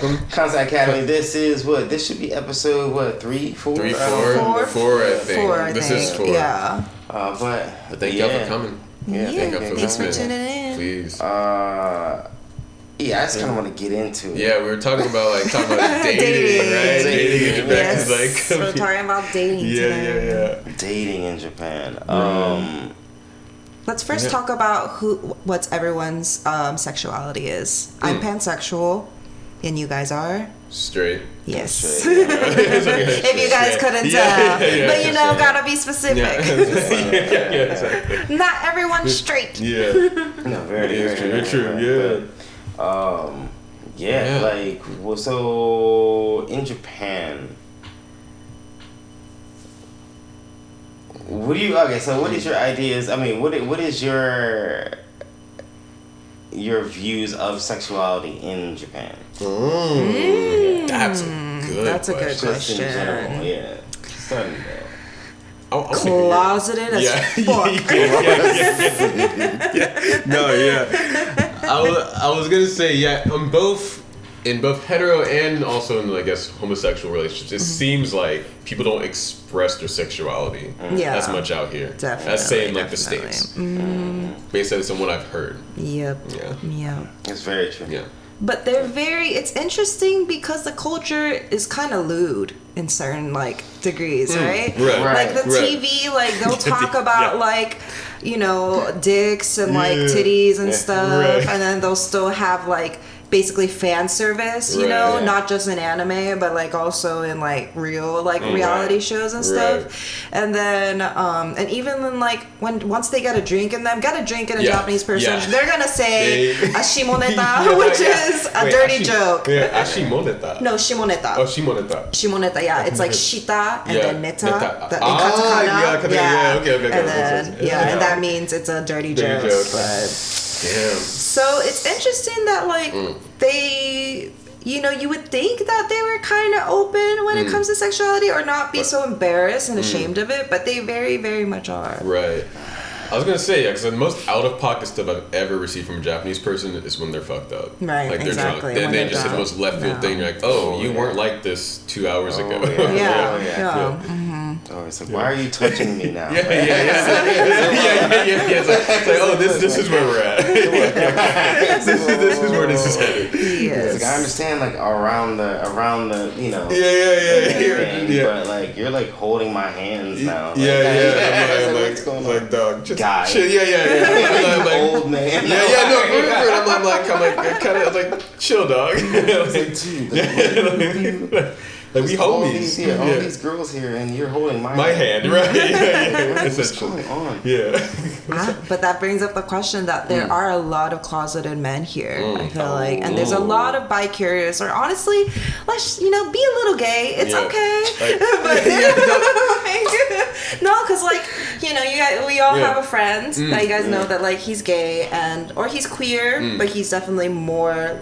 welcome. Concept Academy. This is what? This should be episode what? 3, 4? 3, 4, 4. I think. This is 4. Yeah. But thank y'all for coming. Yeah. Thank y'all for Thanks listening. for tuning in. Please. Yeah, I just kind of want to get into it. Yeah, we were talking about dating, right? Dating in Japan. Yes. Like, We're talking about dating today. Yeah. Dating in Japan. Let's first talk about what everyone's sexuality is. I'm pansexual, and you guys are Straight. yes. Straight, If you guys couldn't tell, but gotta be specific. Yeah, exactly. Not everyone's straight. Yeah. No, very true. Yeah. Like, well, so in Japan, what is your ideas? I mean, what is your views of sexuality in Japan? That's a good That's a good question. Just in question. general, yeah. Starting there. Closeted as fuck. I was gonna say in both hetero and also in, I guess, homosexual relationships, it seems like people don't express their sexuality as much out here. Definitely. As saying like the States. Based on what I've heard. Yep. Yeah. It's very true. Yeah. But it's interesting because the culture is kind of lewd in certain degrees, right? Right. Like the TV, they'll talk about dicks and titties and stuff, and then they'll still have basically fan service, not just in anime, but also in real reality shows and stuff. And then and even when once they get a drink in them, a Japanese person, they're gonna say ashimoneta, which is a dirty joke. Yeah, ashimoneta. No, shimoneta. Oh, shimoneta. Shimoneta, yeah. It's like shita and then neta. Neta. In katakana. Okay. And then, and that means it's a dirty joke. But damn. so it's interesting that they, you would think that they were kind of open when it comes to sexuality or not be so embarrassed and ashamed of it, but they very, very much are. Right. I was gonna say, because the most out-of-pocket stuff I've ever received from a Japanese person is when they're fucked up. Right, they're exactly. drunk. Then When they they're just say the most left-field thing. You're like, you weren't like this 2 hours ago. Yeah. Oh, it's like, why are you touching me now? Yeah. It's like, this is where we're at. This is where this is headed. Yes. It's like, I understand, around the, But you're holding my hands now. What's going on? Like, dog, just guy. Shit, I'm like, old man. I'm kind of like, chill, dog. I was like, dude, we homies. All these girls here, and you're holding my hand, right? What's going on? Yeah. But that brings up the question that there are a lot of closeted men here, I feel like. And there's a lot of bi-curious, or honestly, let's, be a little gay. It's okay. No, because, we all have a friend that you guys know that, he's gay, or he's queer, but he's definitely more,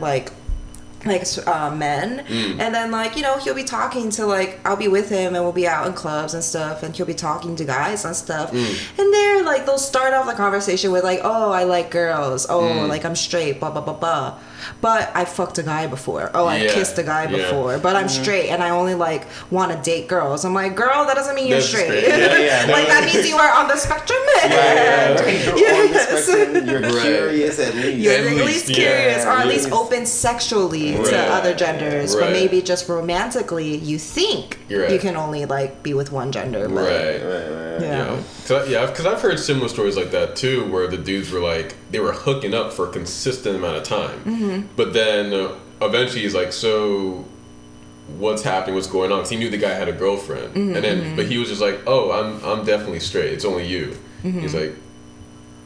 men, and then he'll be talking to I'll be with him and we'll be out in clubs and stuff, and he'll be talking to guys and stuff, and they're they'll start off the conversation with oh, I like girls, I'm straight, blah blah blah blah, but I fucked a guy before, I kissed a guy before, but I'm straight and I only want to date girls. I'm like, girl, that doesn't mean you're straight. That means you are on the spectrum. You're on the spectrum. You're curious at least. You're at least curious, or at least open sexually to other genders, but maybe just romantically you think you can only be with one gender. But because I've heard similar stories like that too, where the dudes were they were hooking up for a consistent amount of time, but then eventually he's like, so what's happening, what's going on, because he knew the guy had a girlfriend, and then but he was just like, I'm definitely straight, it's only you. He's like,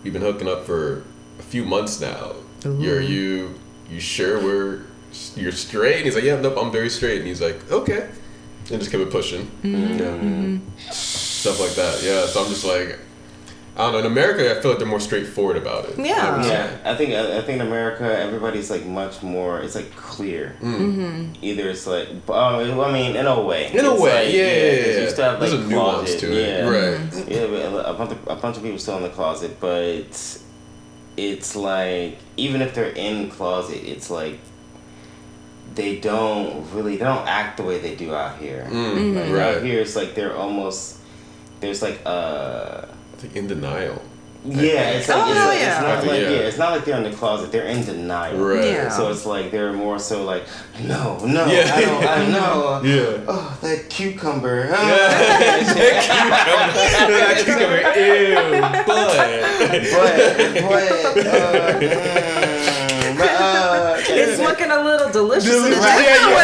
we've been hooking up for a few months now. You sure you're straight? And he's like, yeah, nope, I'm very straight. And he's like, okay, and just kept it pushing. Stuff like that. Yeah, so I'm just like, I don't know. In America, I feel like they're more straightforward about it. Yeah. I think in America, everybody's much more. It's clear. Either it's I mean, in a way. In a way, yeah. You still have there's a nuance to it, right? Yeah, a bunch of people still in the closet, but it's even if they're in closet, it's they don't act the way they do out here. Like Right. out here, it's like they're almost there's like in denial. yeah, it's like, Oh, it's, like yeah. it's not like Yeah. it's not like they're in the closet. They're in denial. Right. Yeah. So it's like they're more so like no, Yeah. I know. Yeah. Oh, that cucumber. Ew, but It's looking a little delicious in a Right. different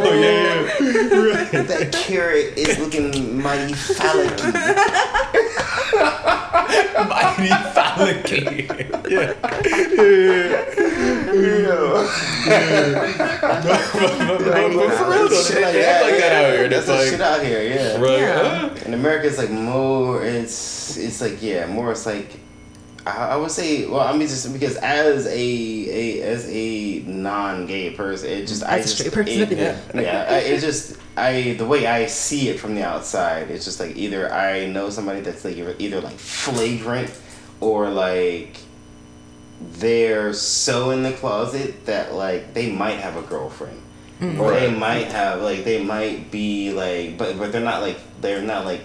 way. That carrot is looking mighty phallic. mighty phallic. Yeah. But for real though, Shit they like act like that out here. That's It's the shit out here, yeah. we're like, Yeah. In America, it's like more. It's like more. It's like I would say. Well, I mean, just because as a non-gay person, it just As a straight person, the way I see it from the outside, it's just like either I know somebody that's like either like flagrant or like they're so in the closet that like they might have a girlfriend. Or they might have like they might be like but they're not like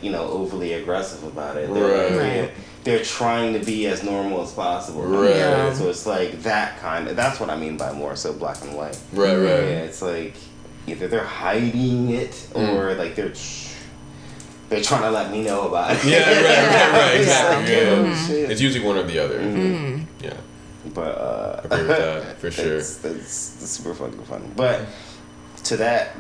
overly aggressive about it. They're trying to be as normal as possible. Right. Yeah. So it's like that's what I mean by more so black and white. Right. Yeah, it's like either they're hiding it or like they're trying to let me know about it. Yeah, right, exactly. It's like, Yeah. oh, shit. It's usually one or the other. Yeah. But Agree with that, for sure. that's super fucking funny. But to that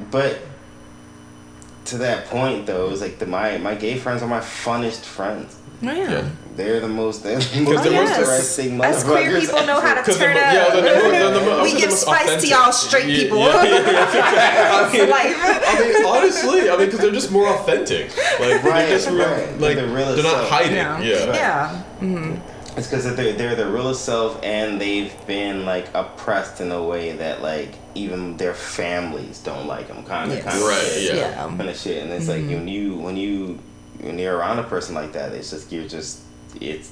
point though, it's like my gay friends are my funnest friends. Oh, yeah. Yeah. They're the most they're interesting Us queer motherfuckers. people know how to 'Cause turn they're- yeah, up. they're the We give most spice to authentic. y'all straight people. I mean, Like- honestly, because they're just more authentic. Like, Right, they're just real, right. like, They're the realest they're not self. hiding. Yeah. Yeah. Yeah. It's because they're the realest self, and they've been like oppressed in a way that like even their families don't like them. Kind of Right, shit. yeah. Kind of shit. And it's like when you're around a person like that, it's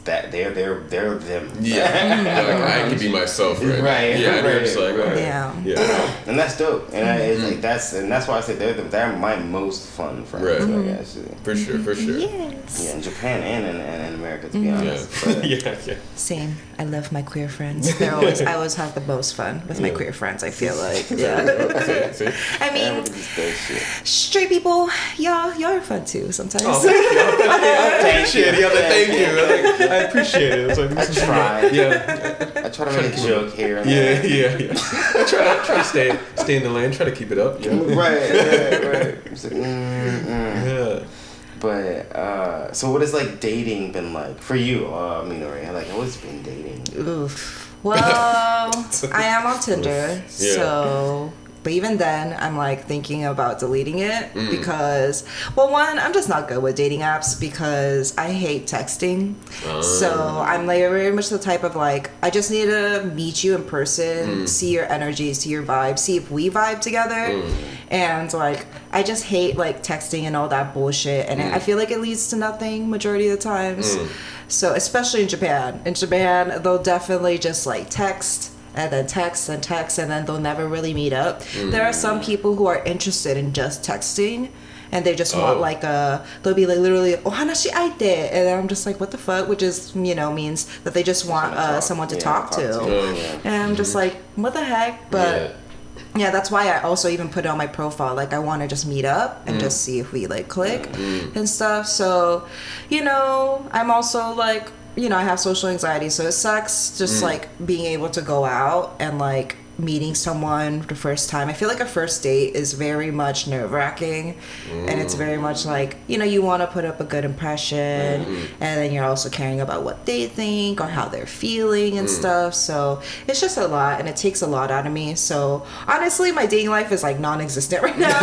that they're them. Yeah. Like, I can be myself, right? Right, Yeah, and you're just right, like, right. alright. Yeah. And that's dope. And it's like that's why I say they're my most fun friends. Right. Like, actually. For sure. Yes. Yeah, in Japan and in America, to be honest. Yeah. But, Yeah. Same. I love my queer friends. I always have the most fun with my Yeah. queer friends. I feel like, yeah. See? I mean, everybody just does shit. straight people, y'all are fun too sometimes. Oh, thank you. I appreciate it. Yeah, thank you. I appreciate it. It's like, I try. Yeah. I try to make a joke here and Yeah. there. I try to stay in the lane. Try to keep it up. Yeah. Right. It's like, Yeah. But so what has like dating been like for you, Minori? Like, what's been dating? Oof. Well, I am on Tinder, so. But even then, I'm like thinking about deleting it because, well, one, I'm just not good with dating apps because I hate texting. So I'm like very much the type of like, I just need to meet you in person, see your energy, see your vibe, see if we vibe together. And like, I just hate like texting and all that bullshit. And I feel like it leads to nothing majority of the times. So especially in Japan. In Japan, they'll definitely just like text. And then text and text, and then they'll never really meet up. There are some people who are interested in just texting, and they just want like they'll be like literally ohanashi aite, and then I'm just like, what the fuck, which is means that they just want someone to talk to, and I'm just like, what the heck, but. Yeah, that's why I also even put it on my profile. Like, I want to just meet up and just see if we like click and stuff. So, I'm also like. I have social anxiety, so it sucks just like being able to go out and like meeting someone for the first time. I feel like a first date is very much nerve-wracking, and it's very much like, you want to put up a good impression, and then you're also caring about what they think or how they're feeling and stuff. So it's just a lot, and it takes a lot out of me. So honestly, my dating life is like non-existent right now.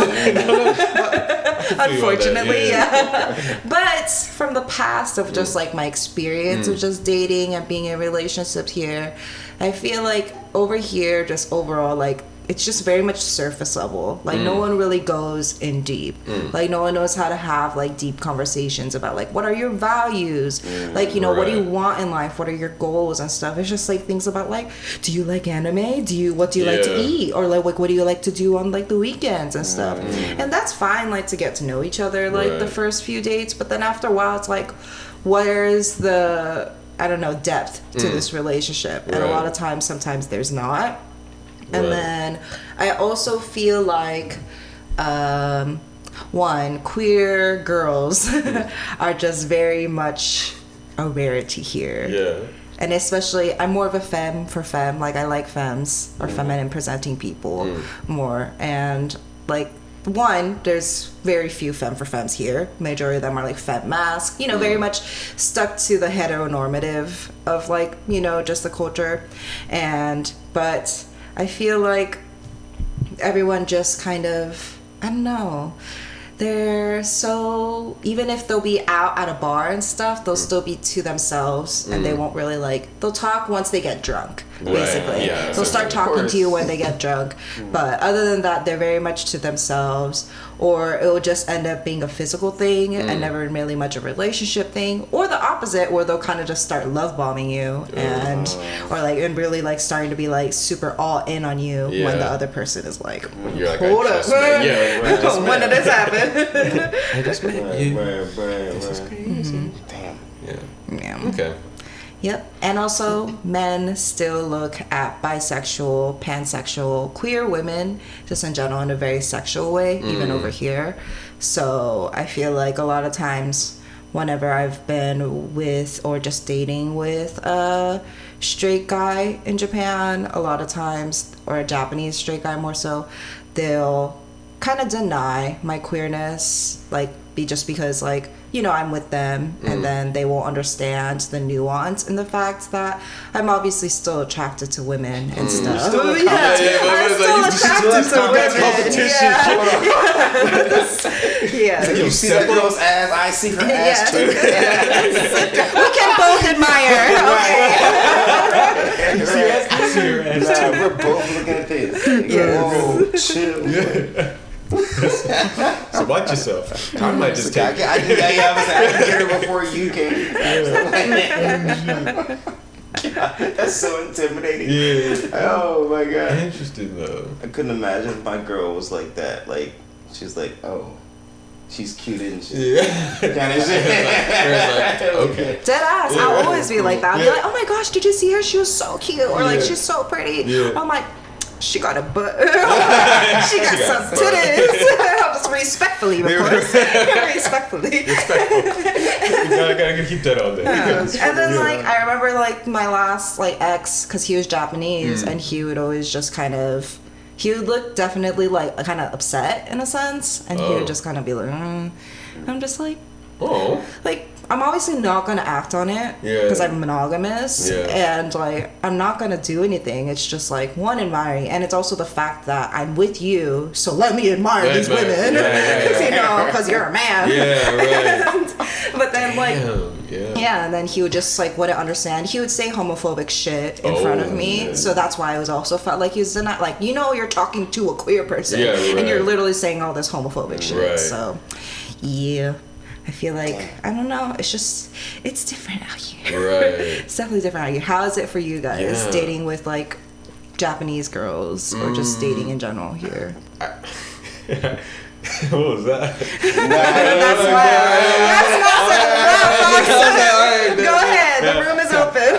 Unfortunately, yeah. But from the past of just like my experience of just dating and being in relationships here, I feel like over here, just overall, like it's just very much surface level. Like no one really goes in deep. Like no one knows how to have like deep conversations about like what are your values, like you know what do you want in life, what are your goals and stuff. It's just like things about like, do you like anime, what do you like to eat, or like what do you like to do on like the weekends and stuff. And that's fine, like to get to know each other like the first few dates, but then after a while it's like, where's the, I don't know, depth to this relationship? And a lot of times, sometimes there's not. And then I also feel like, one, queer girls are just very much a rarity here. Yeah. And especially, I'm more of a femme for femme. Like, I like femmes or feminine presenting people more. And, like, one, there's very few femme for femmes here. Majority of them are like femme masc, you know, very much stuck to the heteronormative of like, you know, just the culture. But I feel like everyone just kind of, I don't know, they're so, even if they'll be out at a bar and stuff, they'll still be to themselves and they won't really like, they'll talk once they get drunk, basically. Yeah, they'll start talking to you when they get drunk. But other than that, they're very much to themselves, or it will just end up being a physical thing and never really much a relationship thing, or the opposite, where they'll kind of just start love bombing you and really like starting to be like super all in on you when the other person is like, you're like, hold up, when did this happen? I just met you. This is crazy. Damn. Yeah. Okay. Yep. And also, men still look at bisexual, pansexual, queer women, just in general, in a very sexual way, even over here. So I feel like a lot of times, whenever I've been with or just dating with a straight guy in Japan, a lot of times, or a Japanese straight guy more so, they'll kind of deny my queerness, like just because like, you know, I'm with them and then they won't understand the nuance and the fact that I'm obviously still attracted to women and stuff. I'm still attracted to women. Yeah. You see that girl's ass, I see her ass too. We can both admire. Okay. You see her ass? I see her ass too. We're both looking at this. Whoa, chill. So watch yourself. I might just take I can get her before you came. God, that's so intimidating. Yeah. Oh my god. Interesting though. I couldn't imagine if my girl was like that. Like she's like, oh, she's cute, isn't she? Yeah. Kind of shit. Okay. Dead ass. I'll always be like that. I'll be like, oh my gosh, did you see her? She was so cute. Or like, she's so pretty. Yeah. I'm like, she got a butt. She got some titties. Just respectfully, of course. Respectfully. You gotta keep that on there. And then like I remember like my last like ex, because he was Japanese, and he would always just kind of, he would look definitely like kind of upset in a sense, and he would just kind of be like, I'm just like, like I'm obviously not gonna act on it because I'm monogamous, and like I'm not gonna do anything. It's just like one, admiring, and it's also the fact that I'm with you, so let me admire these women, you know, because you're a man. But then like and then he would just like wouldn't understand. He would say homophobic shit in front of me, so that's why I was also felt like he was not like, you know, you're talking to a queer person and you're literally saying all this homophobic shit. So I feel like, I don't know, it's different out here. It's definitely different out here. How is it for you guys, dating with like Japanese girls or just dating in general here? What was that? Go ahead, the room is open.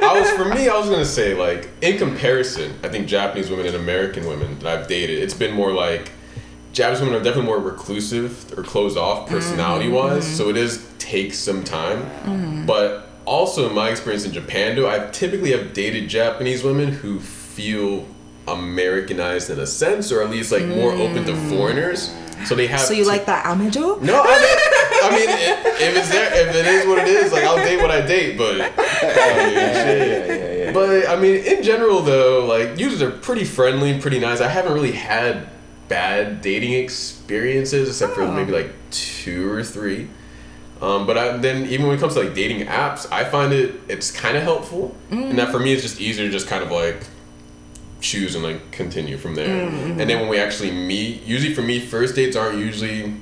I was gonna say, like, in comparison, I think Japanese women and American women that I've dated, it's been more like, Japanese women are definitely more reclusive or closed off personality-wise, so it takes some time. But also, in my experience in Japan, though, I typically have dated Japanese women who feel Americanized in a sense, or at least like more open to foreigners. So they have. So you like that amejo? No, I mean, if it's there, if it is what it is, like I'll date what I date. But But I mean, in general, though, like usually they're pretty friendly, pretty nice. I haven't really had bad dating experiences except for maybe like 2 or 3. But then even when it comes to like dating apps, I find it's kind of helpful, and that for me it's just easier to just kind of like choose and like continue from there. And then when we actually meet, usually for me, first dates aren't usually.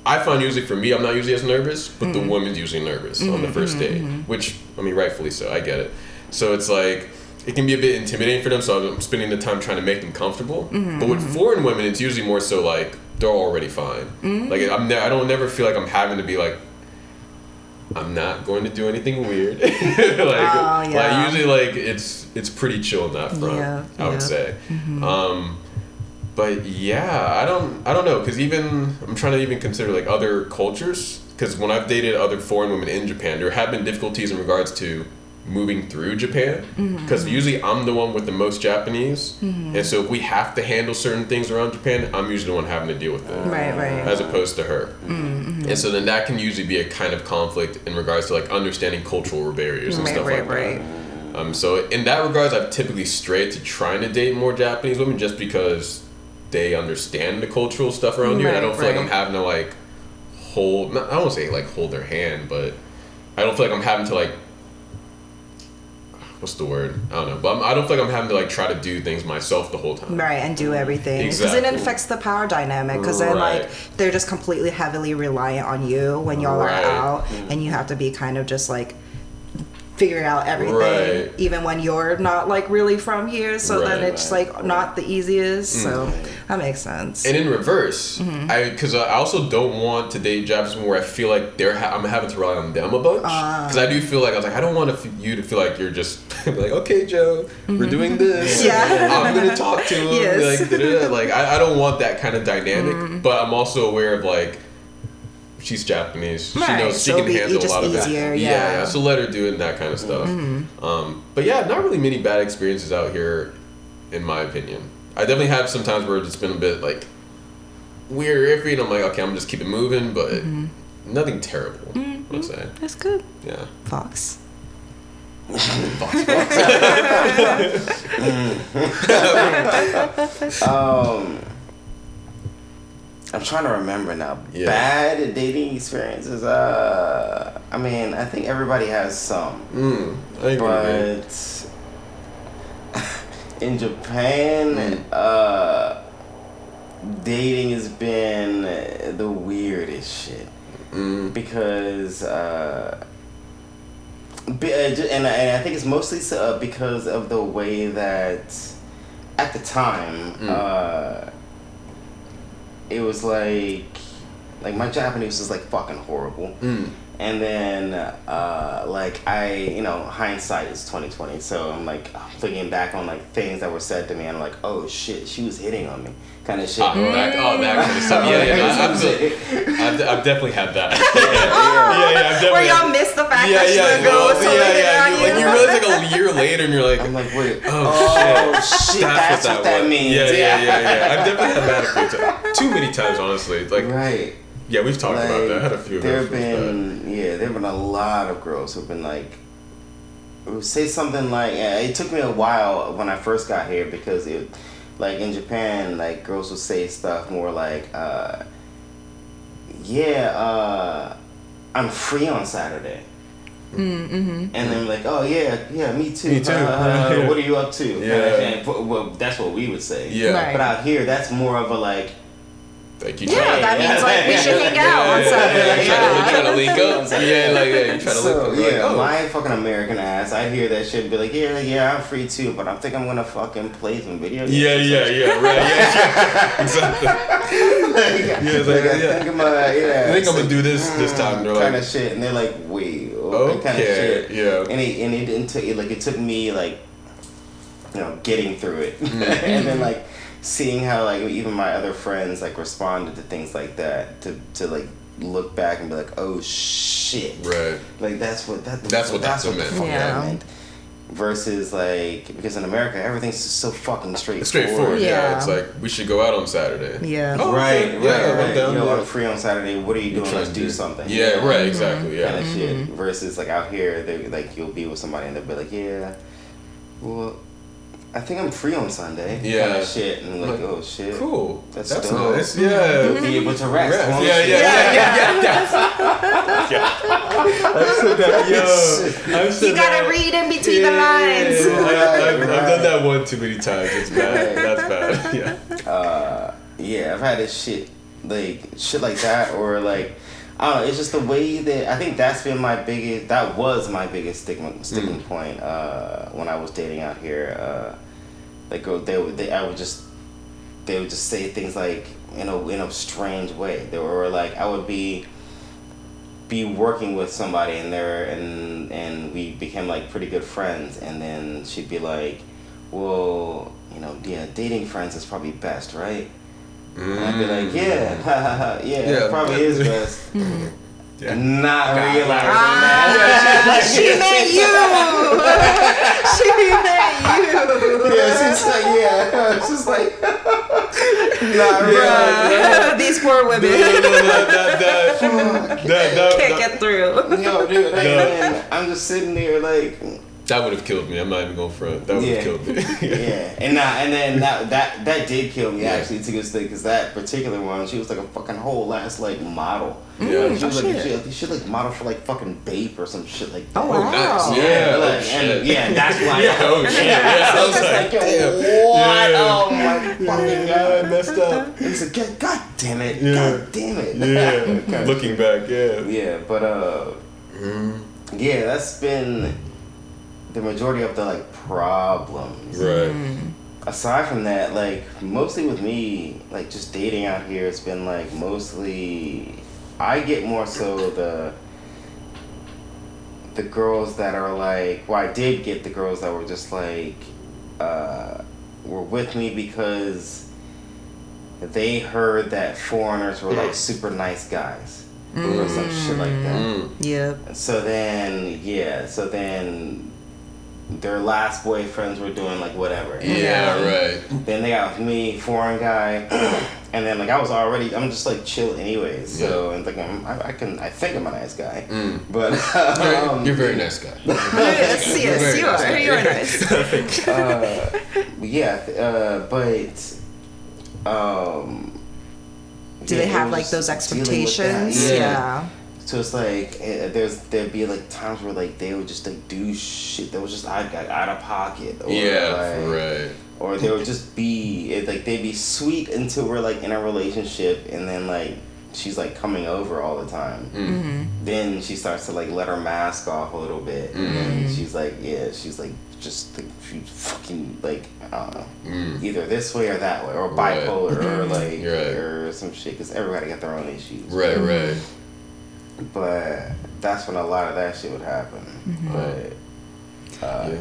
I find usually for me, I'm not usually as nervous, but the woman's usually nervous on the first date, which, I mean, rightfully so, I get it. So it's like, it can be a bit intimidating for them, so I'm spending the time trying to make them comfortable. But with foreign women, it's usually more so like, they're already fine. Like, I don't never feel like I'm having to be like, I'm not going to do anything weird. Like usually like, it's pretty chill on that front, I would say. But yeah, I don't know, because even I'm trying to even consider like other cultures, because when I've dated other foreign women in Japan, there have been difficulties in regards to moving through Japan, because usually I'm the one with the most Japanese, and so if we have to handle certain things around Japan, I'm usually the one having to deal with it, as opposed to her. And so then that can usually be a kind of conflict in regards to like understanding cultural barriers and stuff like that. So in that regards, I've typically strayed to trying to date more Japanese women just because they understand the cultural stuff around here, and I don't feel like I'm having to like hold, I don't want to say like hold their hand, but I don't feel like I'm having to like, what's the word? I don't know, but I don't feel like I'm having to like try to do things myself the whole time. Right, and do everything. Because Exactly. it affects the power dynamic. Because then like they're just completely heavily reliant on you when y'all are out, and you have to be kind of just like figuring out everything, even when you're not like really from here. So then it's like not the easiest. So that makes sense. And in reverse, because I also don't want to date Japanese women where I feel like I'm having to rely on them a bunch. Because I do feel like, I was like, I don't want you to feel like you're just like, okay, Joe, we're doing this. I'm going to talk to him. Like, da-da-da. Like I don't want that kind of dynamic. But I'm also aware of like, she's Japanese. She knows she can handle a lot of it. Yeah. So let her do it and that kind of stuff. But yeah, not really many bad experiences out here, in my opinion. I definitely have some times where it's been a bit like weird, iffy, and I'm like, okay, I'm just keep it moving, but nothing terrible. I'd say. That's good. Yeah. Fox. Fox. I'm trying to remember now. Bad dating experiences. I mean, I think everybody has some. But in Japan, dating has been the weirdest shit. Because, and I think it's mostly because of the way that at the time, it was like my Japanese was like fucking horrible. And then like hindsight is 20/20, so I'm like thinking back on like things that were said to me, and I'm like, oh shit, she was hitting on me, kind of shit. That kind of stuff. I've definitely had that. I've definitely. Where y'all missed the fact that she was going Like you realize like a year later, and you're like, I'm like, wait, shit, that's what that means. Yeah. I've definitely had that a few times. Too many times, honestly. Like, yeah, we've talked about that. I had a few of those. There have been a lot of girls who've been like, would say something like, it took me a while when I first got here, because it, like in Japan, like girls would say stuff more like, I'm free on Saturday. And then like, oh yeah, me too. What are you up to? Well, that's what we would say. But out here, that's more of a like, that means like we should hang out on Saturday. Trying to link up. You trying to link up. My fucking American ass, I hear that shit and be like, yeah, I'm free too, but I think I'm gonna fucking play some video games. Exactly. I think I'm gonna do this time. They're kind like, of shit, and they're like, wait, okay, kind of shit. And it didn't take it took me like, getting through it, and then like seeing how like even my other friends like responded to things like that, to like look back and be like, oh shit, like that's what that meant. Versus like, because in America everything's just so fucking straightforward. It's like, we should go out on Saturday. I'm free on Saturday, what are you doing? Let's do something. Exactly. Kind of shit. Versus like out here, they like, you'll be with somebody and they'll be like, well, I think I'm free on Sunday. Yeah. Kind of shit. And like, oh shit. Cool. That's dope. Nice. Yeah. Be able to rest. Yeah. You gotta read in between the lines. I've done that one too many times. It's bad. That's bad. Yeah. Yeah, I've had this shit like that, or like, I don't know, it's just the way that, I think that was my biggest sticking point, when I was dating out here. Like, they would just say things like, in a strange way. They were like, I would be working with somebody and we became like pretty good friends, and then she'd be like, well, dating friends is probably best, right? And I'd be like, yeah, it probably is best. Yeah. Not realizing that. She meant you. She meant you. Yeah, she's like, it's just like, not realizing. These poor women can't get through. Yo, dude, and I'm just sitting there like. That would have killed me. I'm not even going front. That would have killed me. Yeah, and then that did kill me actually to this day, because that particular one, she was like a fucking whole ass like model. Yeah, she was she like model for like fucking Bape or some shit like that. Oh wow. Nice. Yeah, that's why. Oh shit. Yeah. I was like, what? Yeah. Oh my fucking god, I messed up. And he's like, God damn it, God damn it. Yeah. Looking back, Yeah, but yeah, that's been the majority of the like problems. right. Aside from that, like mostly with me, like just dating out here, it's been like mostly I get more so the girls that are like, well, I did get the girls that were just like were with me because they heard that foreigners were like super nice guys or some shit like that. Yep. So then their last boyfriends were doing like whatever. Yeah, right. Then they got with me, foreign guy, and then like I'm just like chill anyways. So and like I think I'm a nice guy, but you're a very nice guy. Yes, you are. You're nice. Do they have like those expectations? Yeah. So it's like there'd be like times where like they would just like do shit that was just out of pocket. Or right. Or they would just be like they'd be sweet until we're like in a relationship, and then like she's like coming over all the time. Then she starts to like let her mask off a little bit, and then she's like just like she's fucking like I don't know, either this way or that way, or bipolar or like or some shit, because everybody got their own issues. Right. But that's when a lot of that shit would happen. But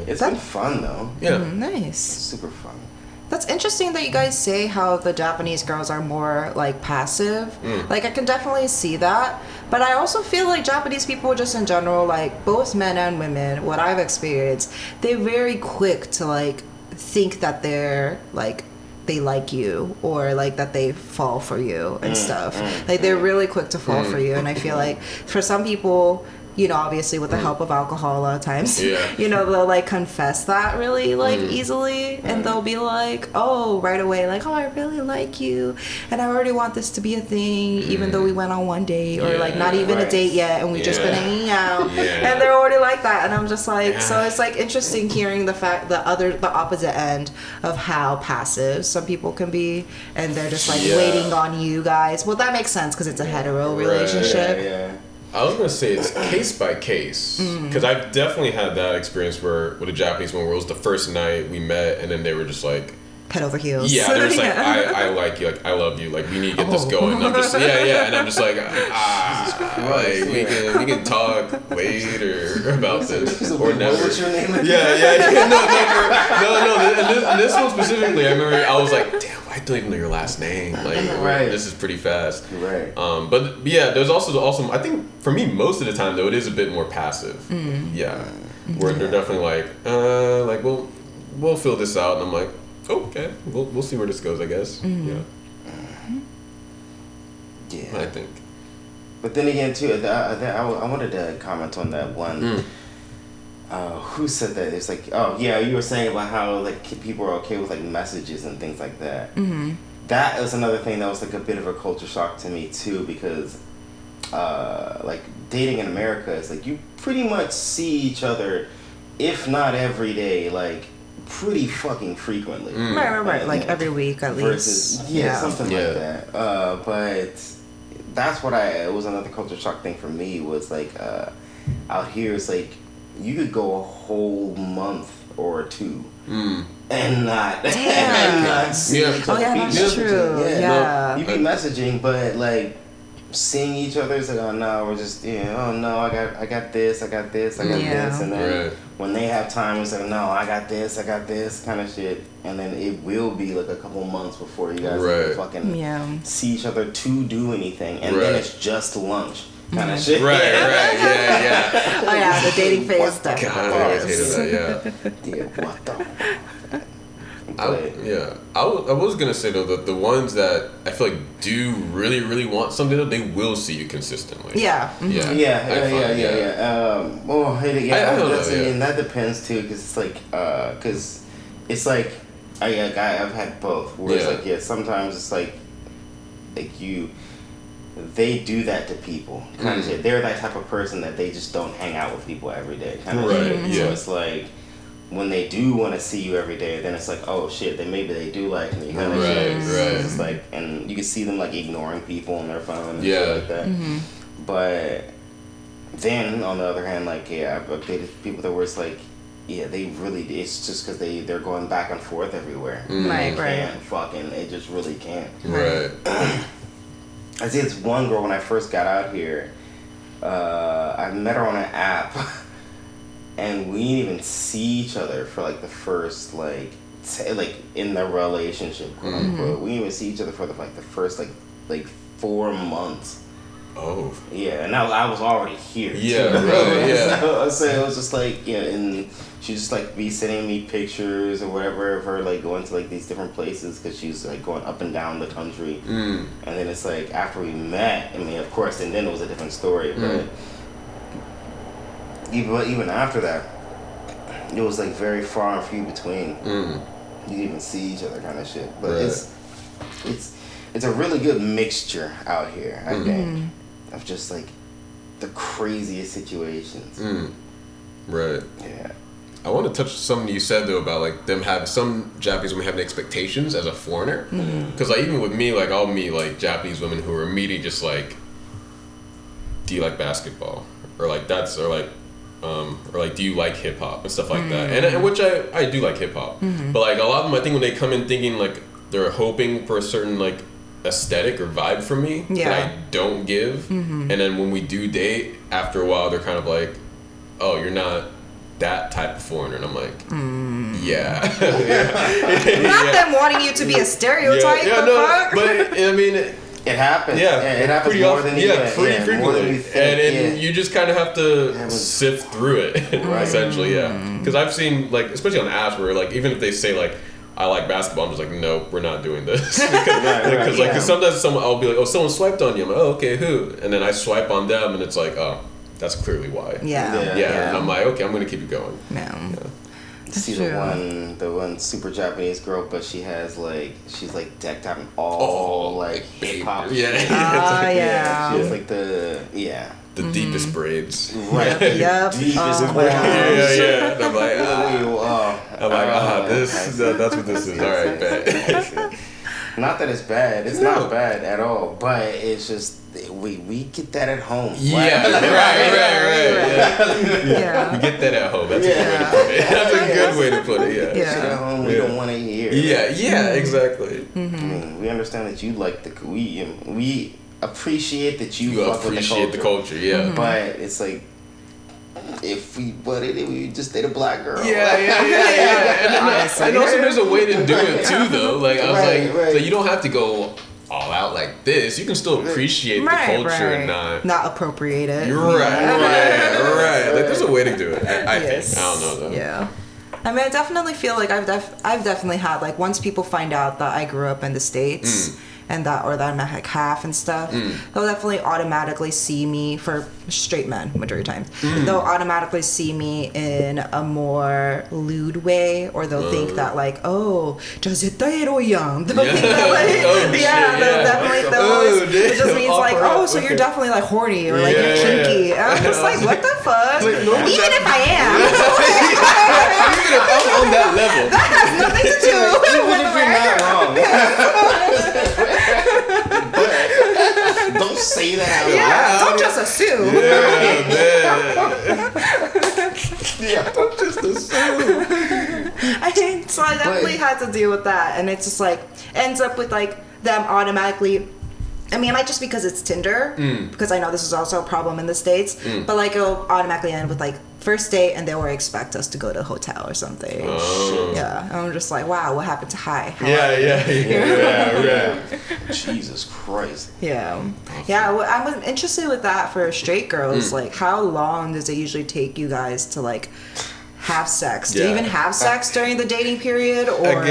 it's been fun though. Yeah. Nice. Super fun. That's interesting that you guys say how the Japanese girls are more like passive. Like I can definitely see that. But I also feel like Japanese people just in general, like both men and women, what I've experienced, they're very quick to like think that they're like they like you or like that they fall for you and stuff. Like they're really quick to fall for you, and I feel like for some people, obviously with the help of alcohol a lot of times, they'll like confess that really like easily, and they'll be like, oh, right away, like, oh, I really like you, and I already want this to be a thing, even though we went on one date or like not even a date yet, and we've just been hanging out, and they're already like that, and I'm just like, so it's like interesting hearing the opposite end of how passive some people can be, and they're just like waiting on you guys. Well, that makes sense because it's a hetero relationship. Yeah. I was gonna say it's case by case, because I've definitely had that experience with a Japanese one where it was the first night we met, and then they were just like head over heels. Yeah, they're just like, I like you, like I love you, like we need to get this going. And I'm just and I'm just like like we can talk later about this or never. What's your name? No, never. And this one specifically, I remember I was like, damn, I don't even know your last name. Like, this is pretty fast. Right. But yeah, there's also I think for me most of the time though it is a bit more passive. Yeah, where they're definitely like we'll fill this out, and I'm like, okay, we'll see where this goes, I guess. Yeah. I think. But then again, too, I wanted to comment on that one. who said that? It's like, oh yeah, you were saying about how like people are okay with like messages and things like that. Mm-hmm. That was another thing that was like a bit of a culture shock to me too, because like dating in America is like you pretty much see each other, if not every day, like pretty fucking frequently. Right. Like every week at versus, least. Yeah, something like that. But that's what it was another culture shock thing for me was like out here it's like you could go a whole month or two and not see each other. That's true. Yeah. You be messaging, but like seeing each other is like, oh no, we're just oh no, I got this, and then when they have time, it's like, no, I got this kind of shit, and then it will be like a couple months before you guys fucking see each other to do anything, and then it's just lunch. Kind of shit. Right, yeah. Oh yeah, the dating phase stuff. God, I always hated that, yeah, what the I was gonna say though that the ones that I feel like do really, really want something though, they will see you consistently. Yeah. Mm-hmm. Yeah. And that depends too, because it's like, because it's like, I've had both. Where it's like, sometimes it's like they do that to people. Kind of shit. They're that type of person that they just don't hang out with people every day. Kind of shit. So it's like, when they do want to see you every day, then it's like, oh shit, then maybe they do like me. Kind of shit. It's like, and you can see them like ignoring people on their phone and shit like that. Mm-hmm. But then on the other hand, like I've dated people that were like, they really, it's just because they're going back and forth everywhere. Right. They just really can't. Right. I see this one girl when I first got out here. I met her on an app. And we didn't even see each other for like the first like in the relationship, quote unquote. We didn't even see each other for the first like 4 months. Oh. Yeah, and I was already here. Yeah, right. Yeah. So it was just like and she just like be sending me pictures or whatever of her like going to like these different places because she's like going up and down the country. And then it's like after we met, I mean, of course, and then it was a different story, but. Even after that, it was like very far and few between. You didn't even see each other, kind of shit. But it's a really good mixture out here, I think, of just like the craziest situations. Right. Yeah. I want to touch something you said though about like them having some Japanese women having expectations as a foreigner. Because like even with me, like I'll meet like Japanese women who are immediately just like, do you like basketball? Or like or like, do you like hip hop and stuff like that? And which I do like hip hop, but like a lot of them, I think when they come in thinking like they're hoping for a certain like aesthetic or vibe from me that I don't give, and then when we do date, after a while they're kind of like, oh, you're not that type of foreigner, and I'm like, Not them wanting you to be a stereotype. Fuck? But I mean. It happens. Yeah, it happens pretty more often. than Pretty frequently. More than we think, and you just kind of have to sift through it, essentially. Yeah, because I've seen like, especially on apps where like even if they say like I like basketball, I'm just like, no, we're not doing this. Because sometimes I'll be like, oh, someone swiped on you. I'm like, oh, okay, who? And then I swipe on them, and it's like, oh, that's clearly why. Yeah. And I'm like, okay, I'm gonna keep it going. Yeah. See the one super Japanese girl, but she's like decked out in all like hip hop. Yeah. She has like the deepest braids. Right. Yep. Deepest And I'm like, that's what this is. All right, bet. Not that it's bad. It's not bad at all. But it's just we get that at home. Yeah, right. Yeah. We get that at home. That's a good way to put it. That's a good way to put it. Yeah. Shit at home we don't want to hear. Yeah, exactly. I mean, we understand that you like we appreciate that you fuck appreciate with the culture. Yeah. But it's like, if we we just date a black girl. Yeah. And also there's a way to do it too, though. Like I was so you don't have to go all out like this. You can still appreciate the culture and not appropriate it. You're right. Like there's a way to do it. I think. I don't know though. Yeah. I mean, I definitely feel like I've definitely had like once people find out that I grew up in the States. and that, or that I'm like half and stuff, they'll definitely automatically see me, for straight men majority of times, they'll automatically see me in a more lewd way, or they'll think that like, oh, just young. They'll think that like, they'll definitely, it just means like, oh, so you're definitely like horny, or like you're kinky. And I'm just like, what the fuck? Even if I am. Even if I'm on that level. That has nothing to do Even if you're not wrong. But don't say that out loud. Don't just assume. Don't just assume. So I definitely had to deal with that, and it's just like ends up with like them automatically. I mean, it might just because it's Tinder, because I know this is also a problem in the States, but like it'll automatically end with like first date, and they will expect us to go to a hotel or something. Oh. Yeah, and I'm just like, wow, what happened to hi? Yeah. Jesus Christ. Yeah. Well, I'm interested with that for straight girls. Like, how long does it usually take you guys to like have sex? Do you even have sex during the dating period, or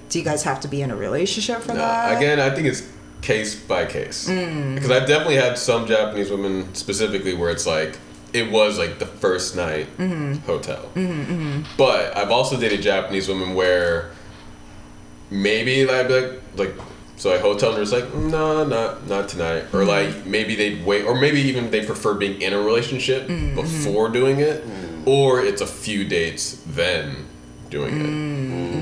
do you guys have to be in a relationship for that? Again, I think it's case by case, because I've definitely had some Japanese women specifically where it's like it was like the first night hotel, but I've also dated Japanese women where maybe I'd be like so I hotel and it's like no, not tonight, or like maybe they'd wait, or maybe even they prefer being in a relationship before doing it, or it's a few dates then doing it.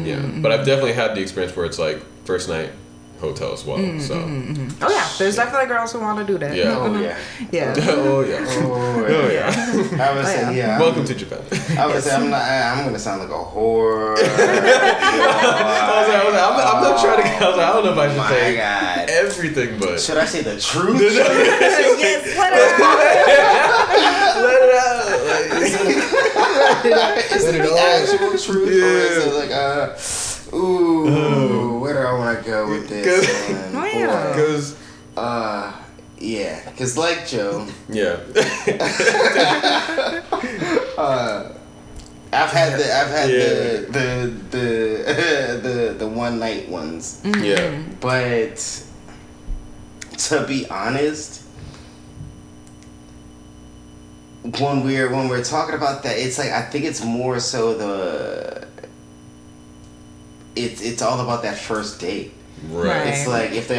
Yeah, but I've definitely had the experience where it's like first night hotel as well. So. Oh yeah, there's definitely girls who want to do that. Yeah. Oh yeah. Yeah. Oh yeah. Oh yeah. I would say Welcome to Japan. I would say I'm gonna sound like a whore. I'm not trying to. I don't know if I should say everything, but should I say the truth? Yes, let it out. Is it the actual truth, or is it like where do I want to go with this? Because because like Joe, I've had the one night ones. But to be honest, when we're talking about that, it's like I think it's more so it's all about that first date. Right. It's like if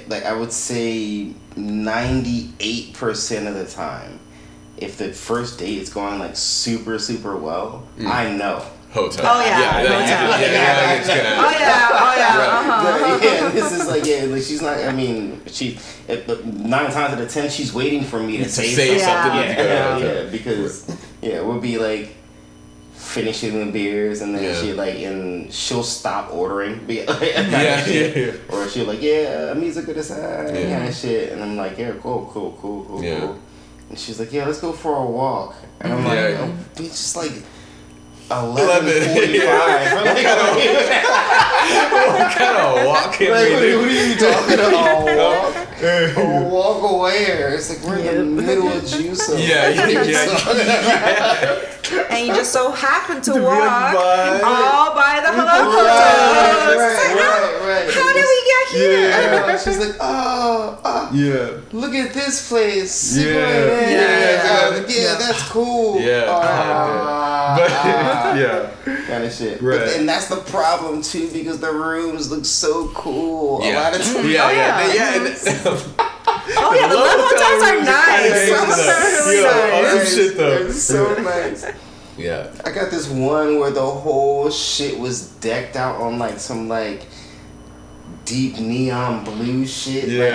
like I would say 98% of the time, if the first date is going like super super well, I know. Hotel. Oh yeah. This is like like she's not. I mean, 9 times out of 10 she's waiting for me to say something. Because we'll be like finishing the beers, and then she'll stop ordering. Or she'll like, music good aside, kind of shit. And I'm like, cool. And she's like, let's go for a walk. And I'm like, it's just like 11:45. What kind of walk can we do? What are you talking about? A walk away. It's like we're in the middle of juice. And you just so happen to walk all by the hotel. Right. How did we get here? She's like, look at this place. That's cool. Kind of shit. Right. And that's the problem too, because the rooms look so cool. A lot of times. The love hotels are nice. They're so nice. Yeah. I got this one where the whole shit was decked out on like some like deep neon blue shit. It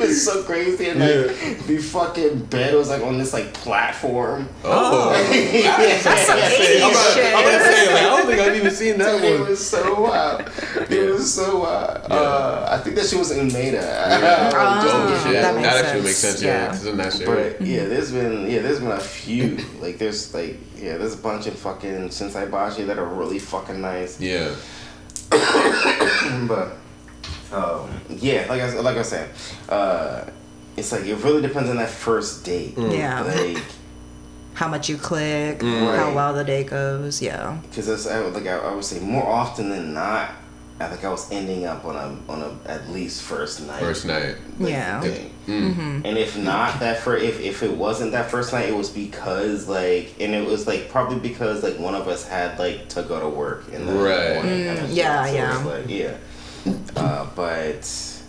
was so crazy, and like the fucking bed was like on this like platform. That's some 80s shit. I'm about to say, I don't think I've even seen that one. It was so wild. I think that shit was in Maida. That actually makes sense. Because it's a nice area. But there's been a few. Like there's a bunch of fucking Shinsaibashi that are really fucking nice. Yeah. But like I was saying, it's like it really depends on that first date. Yeah. Like how much you click, how well the day goes. Yeah. Because I would say more often than not, I think I was ending up on a at least first night. Yeah. And if not that if it wasn't that first night, it was because it was probably because one of us had to go to work in the morning. Yeah. But yeah. Right.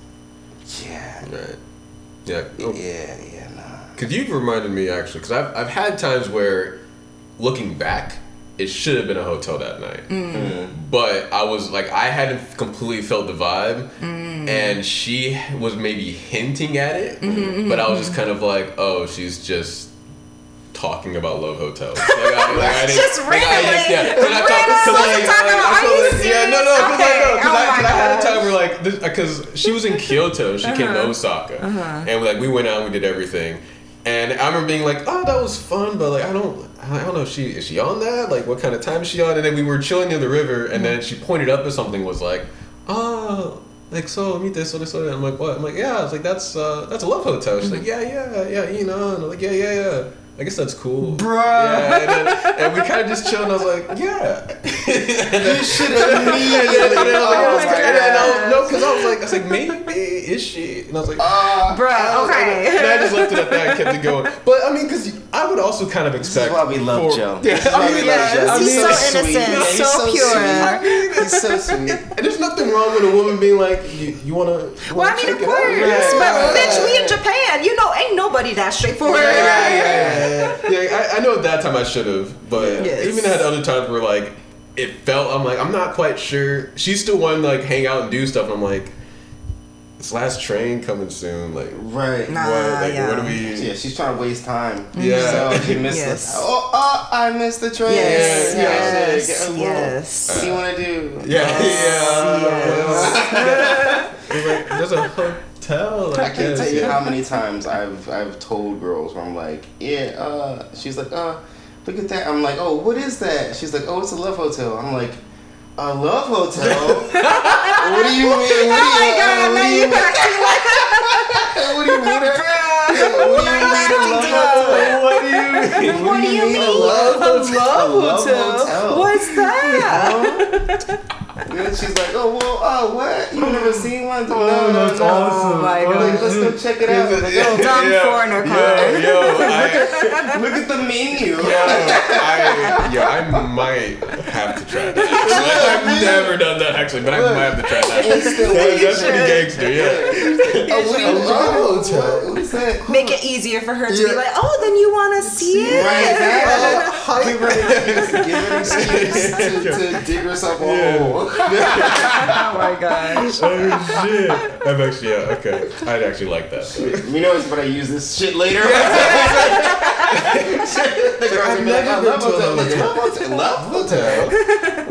Yeah. Yeah. Nah. Because you've reminded me actually, because I've had times where, looking back, it should have been a hotel that night. But I was I hadn't completely felt the vibe, and she was maybe hinting at it, but I was just kind of oh, she's just talking about love hotels. I didn't, just randomly. Because I had a time where because she was in Kyoto, she came to Osaka, and we went out and we did everything. And I remember being oh, that was fun, but I don't know if is she on that? What kind of time is she on? And then we were chilling near the river, and then she pointed up at something, was so meet this, so I'm what? I'm yeah. I was that's a love hotel. She's yeah, and I'm yeah. I guess that's cool. Bruh. Yeah, and we kind of just chilled, and I was yeah. You should have because I was maybe, is she? And I was bruh, okay. And I just left it at that and kept it going. But, because I would also kind of expect... This is why we love Joe. He's so innocent, so pure. He's so sweet. And there's nothing wrong with a woman being you want to Well, of course. But, bitch, we in Japan. Ain't nobody that straightforward. Yeah, I know at that time I should have, but even had other times where it felt I'm not quite sure. She still wanted to hang out and do stuff, and I'm this last train coming soon, right? What do we? Yeah, she's trying to waste time. Yeah, so she missed. I missed the train. Yes. What do you want to do? There's a hotel. I can't tell you how many times I've told girls where I'm she's look at that. I'm oh, what is that? She's oh, it's a love hotel. I'm a love hotel? What do you mean? Oh my god, now you acting what do you mean? What do you mean a love hotel? A love hotel? What's that? And she's what? You've never seen one? No. That's awesome. Oh my god. Let's go check it out. Dumb foreigner car. Look at the menu. I might have to try that. I've never done that actually, but I might have to try that. That's pretty gangster, What is that? Make it easier for her to be oh, then you want to see it? Right. Give her an excuse to dig herself a hole. Oh my gosh. Oh shit. I've actually, okay. I'd actually like that. But I use this shit later. I've never been to a love hotel.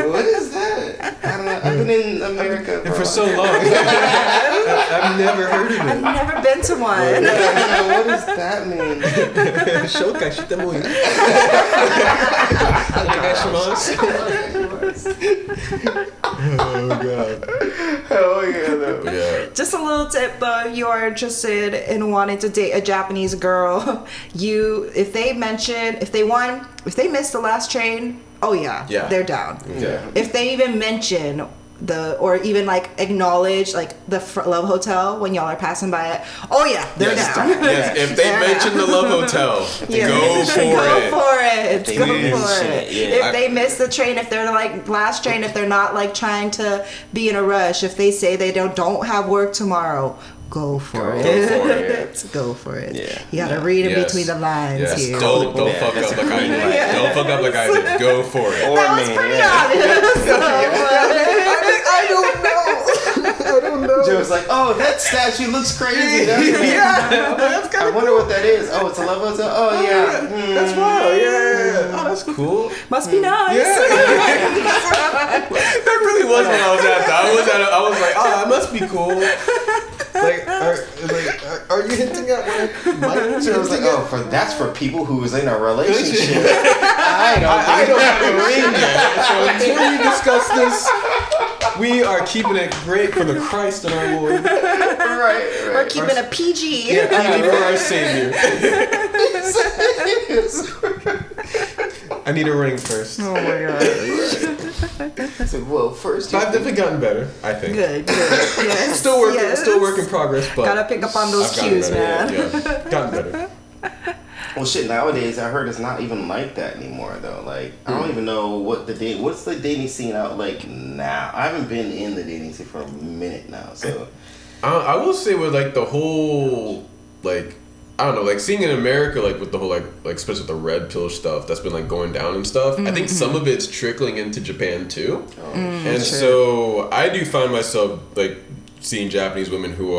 What is that? I don't know. I've been in America for so long. I've never heard of it. I've never been to one. What does that mean? Oh god. Hell yeah, though. Yeah. Just a little tip though, if you are interested in wanting to date a Japanese girl, if they miss the last train, they're down. Yeah. If they even mention or even acknowledge the love hotel when y'all are passing by it, they're down. Yes, if they mention the love hotel, go for it. Go for it. If they miss the train, if they're last train, if they're not trying to be in a rush, if they say they don't have work tomorrow, go for it. Go for it. Yeah. You gotta read in between the lines here. Don't fuck up like I did. Don't fuck up like I did. Go for it. That was pretty obvious. I don't know. Joe's oh, that statue looks crazy. I wonder what that is. Oh, it's a love hotel? Oh, yeah. That's wild. Yeah. Oh, that's cool. Must be nice. Yeah. That really was when I was at that. I was oh, that must be cool. Are you hinting at what Mike? Joe's that's for people who is in a relationship. I don't have a ring yet. So until we discuss this, we are keeping it great for the Christ and our Lord. Right. We're keeping a PG. Yeah, PG for our Savior. I need a ring first. Oh my gosh. So, well, first. So I've definitely gotten better, I think. Good. Yes. Still work in progress, but gotta pick up on those I've gotten cues, better, man. Yeah. Gotten better. Well, shit. Nowadays, I heard it's not even like that anymore, though. Like, I don't even know what's the dating scene out like now. I haven't been in the dating scene for a minute now, so. I will say with like the whole like I don't know, like seeing in America, like with the whole like especially with the red pill stuff that's been like going down and stuff. I think some of it's trickling into Japan too, and so I do find myself like seeing Japanese women who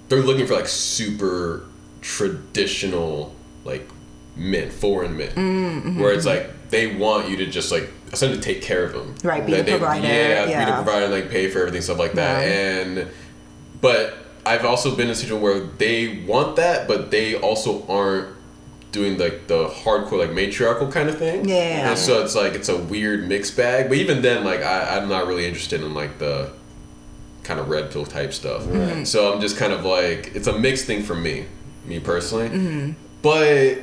they're looking for like super traditional like men, foreign men, where it's like they want you to just like essentially take care of them, right? Be the provider, be the provider, and like pay for everything, stuff like that, but I've also been in a situation where they want that, but they also aren't doing like the hardcore like matriarchal kind of thing. Yeah. And so it's like it's a weird mixed bag. But even then, like I'm not really interested in like the kind of red pill type stuff. Right. So I'm just kind of like it's a mixed thing for me personally. But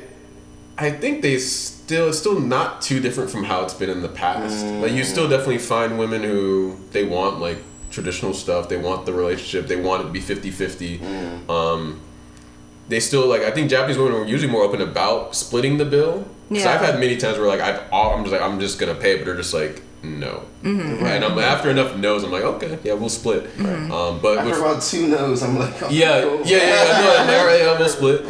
I think it's still not too different from how it's been in the past. Like you still definitely find women who they want like traditional stuff, they want the relationship, they want it to be 50-50. They still like I think Japanese women are usually more open about splitting the bill. Because I've had many times where like I'm just gonna pay, but they're just like no. And after enough no's, I'm like okay, yeah, we'll split. But after about 2 no's, I'm like no, I'm like, all right, yeah, we'll split.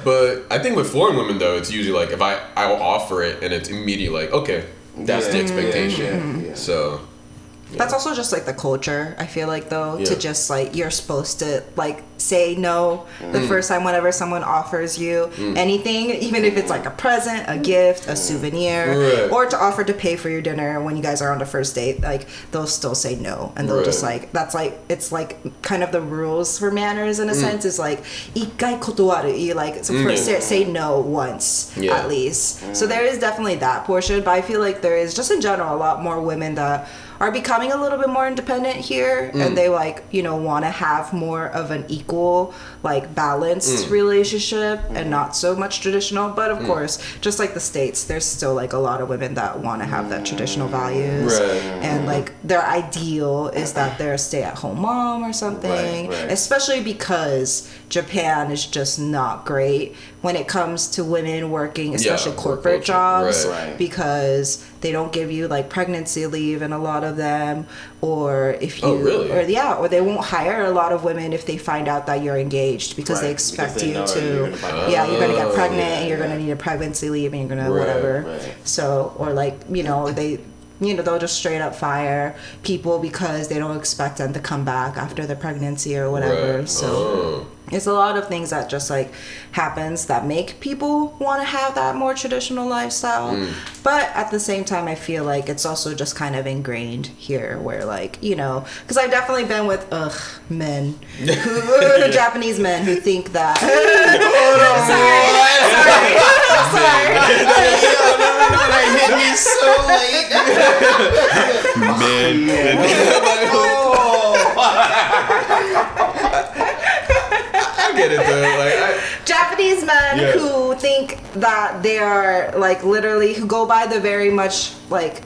But I think with foreign women though, it's usually like if I'll offer it and it's immediately like okay, that's the expectation. So. Yeah. That's also just like the culture, I feel like though, to just like you're supposed to like say no the first time whenever someone offers you anything, even if it's like a present, a gift, a souvenir, or to offer to pay for your dinner when you guys are on the first date, like they'll still say no, and they'll just like that's like it's like kind of the rules for manners in a sense is like ikkai kotowaru, you like so first say no once at least. So there is definitely that portion, but I feel like there is just in general a lot more women that are becoming a little bit more independent here and they like want to have more of an equal like balanced relationship and not so much traditional, but of course just like the States there's still like a lot of women that want to have that traditional values and like their ideal is that they're a stay-at-home mom or something, especially because Japan is just not great when it comes to women working, especially corporate jobs, because they don't give you like pregnancy leave in a lot of them, or if you or they won't hire a lot of women if they find out that you're engaged because they expect you to you're gonna get pregnant and you're gonna need a pregnancy leave and you're gonna whatever. So or like they they'll just straight up fire people because they don't expect them to come back after the pregnancy or whatever. So it's a lot of things that just like happens that make people want to have that more traditional lifestyle. But at the same time, I feel like it's also just kind of ingrained here where like, because I've definitely been with men who Japanese men who think that I get it though. Like Japanese men who think that they are like literally who go by the very much like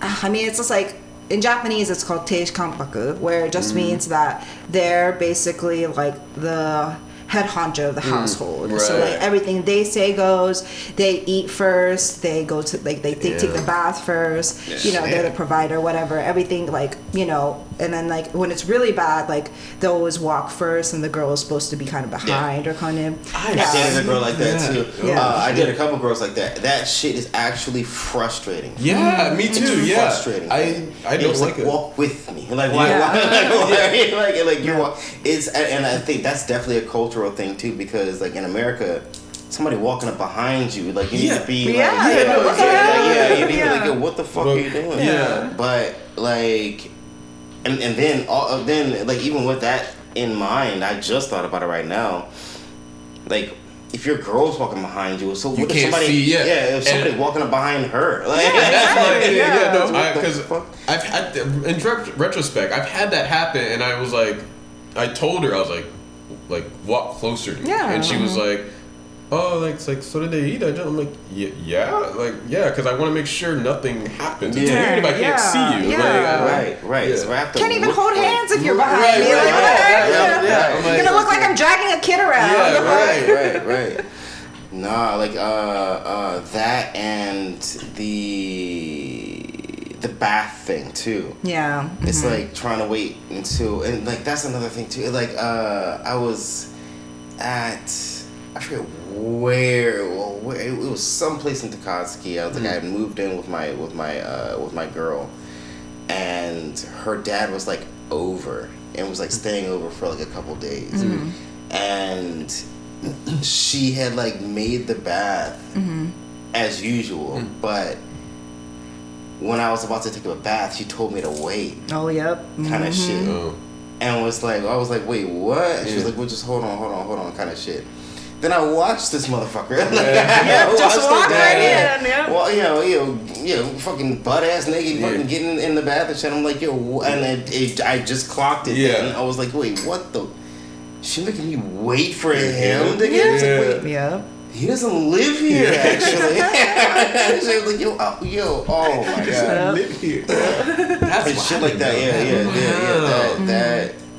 it's just like in Japanese it's called teishu kanpaku, where it just means that they're basically like the head honcho of the household. So like everything they say goes. They eat first, they go to like they take the bath first, they're the provider, whatever, everything like and then like when it's really bad, like they'll always walk first and the girl is supposed to be kind of behind or kind of I dated a girl like that too. I did a couple girls like that. That shit is actually frustrating. Me too. It's frustrating. I don't like it. Walk with me. Like why it's and I think that's definitely a cultural thing too, because like in America somebody walking up behind you, like you need to be you need to be like, yo, what the fuck are you doing? But like and then like even with that in mind, I just thought about it right now. Like if your girl's walking behind you, so what if somebody if somebody walking up behind her? Like because I've had in retrospect I've had that happen and I was like I told her I was like walk closer to me and she was like oh, like, it's like, so did they eat? I'm like, yeah, because I want to make sure nothing happens. It's weird if I can't see you. Right. Yeah. So I have to Can't even look hold for hands if you're behind me. Right. You're gonna look like I'm dragging a kid around. Yeah, right. Nah, like that and the bath thing too. Yeah. It's like trying to wait until, and like that's another thing too. Like I was at, I forget where it was someplace in Takatsky. I was like I had moved in with my girl, and her dad was like over and was like staying over for like a couple days, and she had like made the bath as usual, but when I was about to take a bath, she told me to wait. Oh, yep. Kind of shit. Oh. And I was like, wait, what? And she was like, well, just hold on, kind of shit. Then I watched this motherfucker. Just walk right in. Yeah. Well, fucking butt ass naked, fucking getting in the bath and shit. I'm like, yo, and I just clocked it. Yeah. And I was like, wait, what the? She making me wait for him to get. Like, wait, Yeah. he doesn't live here, actually. She was like, oh my god, live here. and shit like that.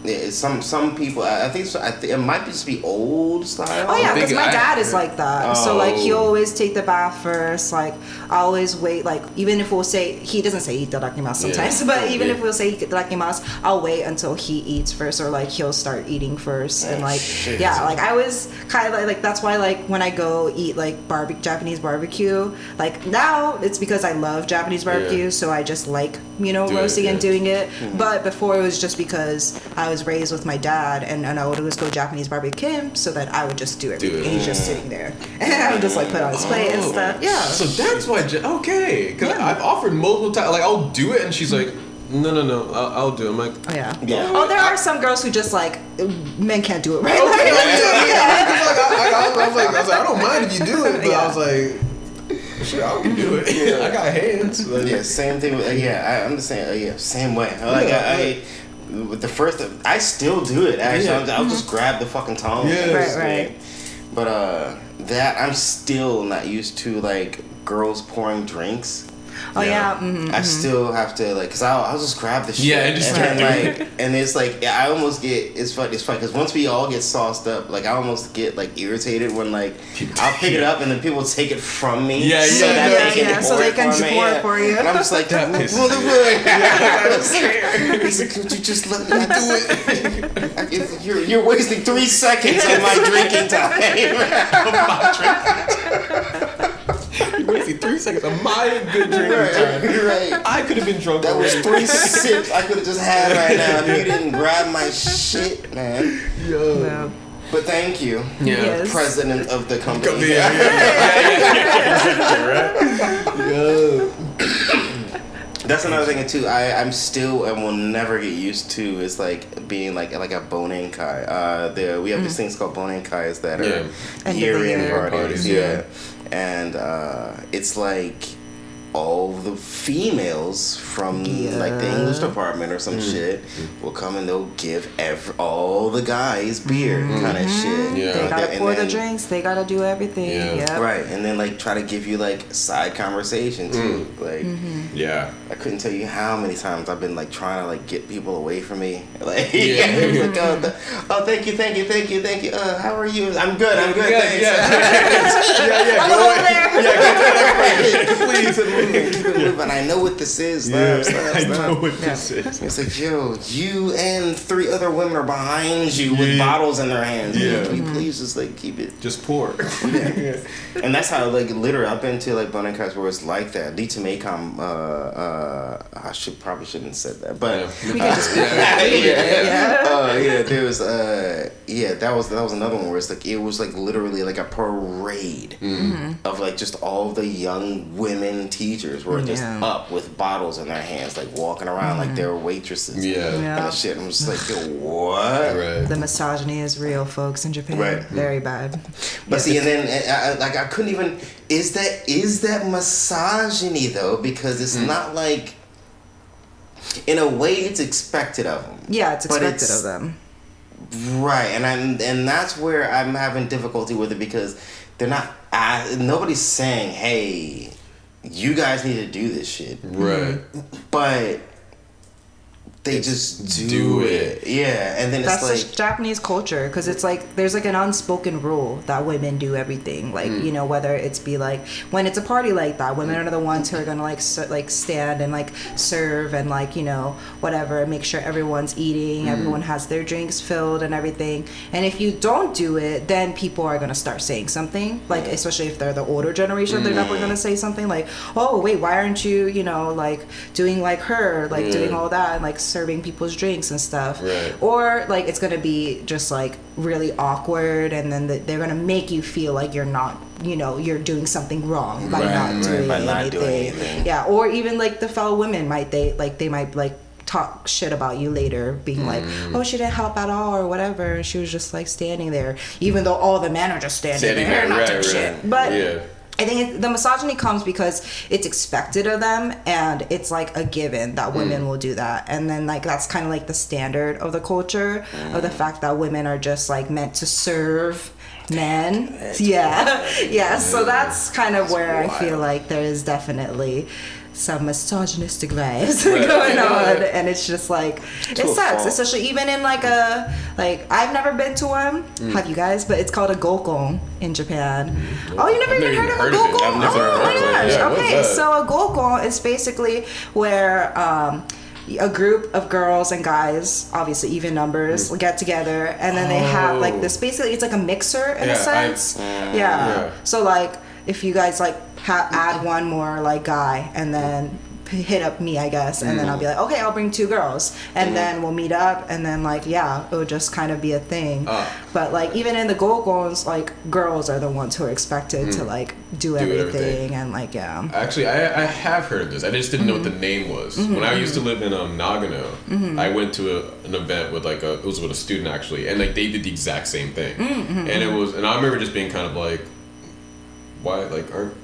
Yeah, some people, I think it might just be old style. Oh yeah, because my dad is like that. So like he Oh. always take the bath first. Like I always wait. Like even if we'll say he doesn't say itadakimasu sometimes, but even if we'll say itadakimasu, I'll wait until he eats first, or like he'll start eating first. And like shit. like I was kind of like that's why like when I go eat like Japanese barbecue, like now it's because I love Japanese barbecue, so I just like roasting and doing it. But before it was just because I was raised with my dad, and I would always go Japanese barbecue so that I would just do everything. And he's just sitting there, and I would just like put on his plate and stuff. Yeah. So that's why. Okay, because I've offered multiple times. Like I'll do it, and she's like, no, I'll do it. I'm like, Yeah. Yeah. Oh, there are some girls who just like men can't do it right. okay. I was like, I don't mind if you do it, but I was like, shit, I can do it. I got hands. Like, Yeah, same thing. I'm the same. Same way. Like I with the first, I still do it. Actually, I'll just grab the fucking tongs. Yeah. Right. But that I'm still not used to, like girls pouring drinks. Oh yeah. I still have to like, cause I'll just grab the shit. Yeah, and just start then, like, and it's like I almost get it's fun because once we all get sauced up, like I almost get like irritated when like I'll pick it up and then people take it from me. So they can pour it for you. And I'm just like, that pisses He's like, could you just let me do it? You're wasting 3 seconds of my drinking time. you wasted 3 seconds of my good drinking time. Right. I could have been drunk. That was already. 3 sips I could have just had right now if you didn't grab my shit, man. Yo. Yeah. But thank you, Yes. president of the company. Yo. That's another thing too. I'm still and will never get used to is like being like a bonen kai. We have these things called bonen kais that are year-end parties. Yeah. And it's like all the females from like the English department or some shit will come and they'll give all the guys beer kind of shit. Yeah. They gotta pour the drinks. They gotta do everything. Yeah. Right, and then like try to give you like side conversation too. Like, Yeah. I couldn't tell you how many times I've been like trying to like get people away from me. Like, Yeah. like, oh, thank you. How are you? I'm good. Thanks. I'm over there. Please. Keep it moving. I know what this is. I Stop. know what this is. It's like, yo, you and 3 other women are behind you with bottles in their hands. Yeah. Can you please just like keep it? Just pour. And that's how like literally I've been to like Bonenkais where it's like that. Lita Maycom, I probably shouldn't have said that, but We can just there was that was another one where it's like it was like literally like a parade of like just all the young women teachers were just up with bottles in their hands, like walking around like they were waitresses. Yeah. And shit. I'm just like, yo, what? Right. The misogyny is real, folks, in Japan. Right. Very bad. But see, and then I couldn't even. Is that misogyny though? Because it's not like. In a way, it's expected of them. Yeah, it's expected of them. Right, and that's where I'm having difficulty with it because they're not. Nobody's saying, "Hey, you guys need to do this shit." Right. But they just do it. Yeah, and then that's it's like Japanese culture, because it's like there's like an unspoken rule that women do everything, like you know, whether it's be like when it's a party like that, women are the ones who are gonna like stand and like serve and like, you know, whatever, make sure everyone's eating, everyone has their drinks filled and everything. And if you don't do it, then people are gonna start saying something, like especially if they're the older generation, they're definitely gonna say something like, oh wait, why aren't you, you know, like doing like her, like doing all that and like serving people's drinks and stuff. Right. Or like it's gonna be just like really awkward, and then they're gonna make you feel like you're not, you know, you're doing something wrong by not doing anything. Yeah. Or even like the fellow women might they might talk shit about you later, being like, oh, she didn't help at all or whatever, she was just like standing there, even though all the men are just standing there not doing shit. But I think the misogyny comes because it's expected of them, and it's like a given that women will do that. And then like that's kind of like the standard of the culture of the fact that women are just like meant to serve men. Yeah. So that's kind of where I feel like there is definitely some misogynistic vibes going on, and it's just like it sucks, especially even in like a I've never been to one. Have you guys? But it's called a gokon in Japan. Oh, you never even heard of a gokon? I've never Oh my gosh. Yeah, okay, so a gokon is basically where a group of girls and guys, obviously even numbers, get together, and then they have like this, basically it's like a mixer in a sense. So like if you guys like add one more like guy, and then hit up me, I guess, and then I'll be like, okay, I'll bring 2 girls, and then we'll meet up, and then like it would just kind of be a thing. But like even in the gokons, like girls are the ones who are expected to like do everything, and like Actually, I have heard of this. I just didn't know what the name was. When I used to live in Nagano, I went to an event with it was with a student actually, and like they did the exact same thing, and I remember just being kind of like, why, like, aren't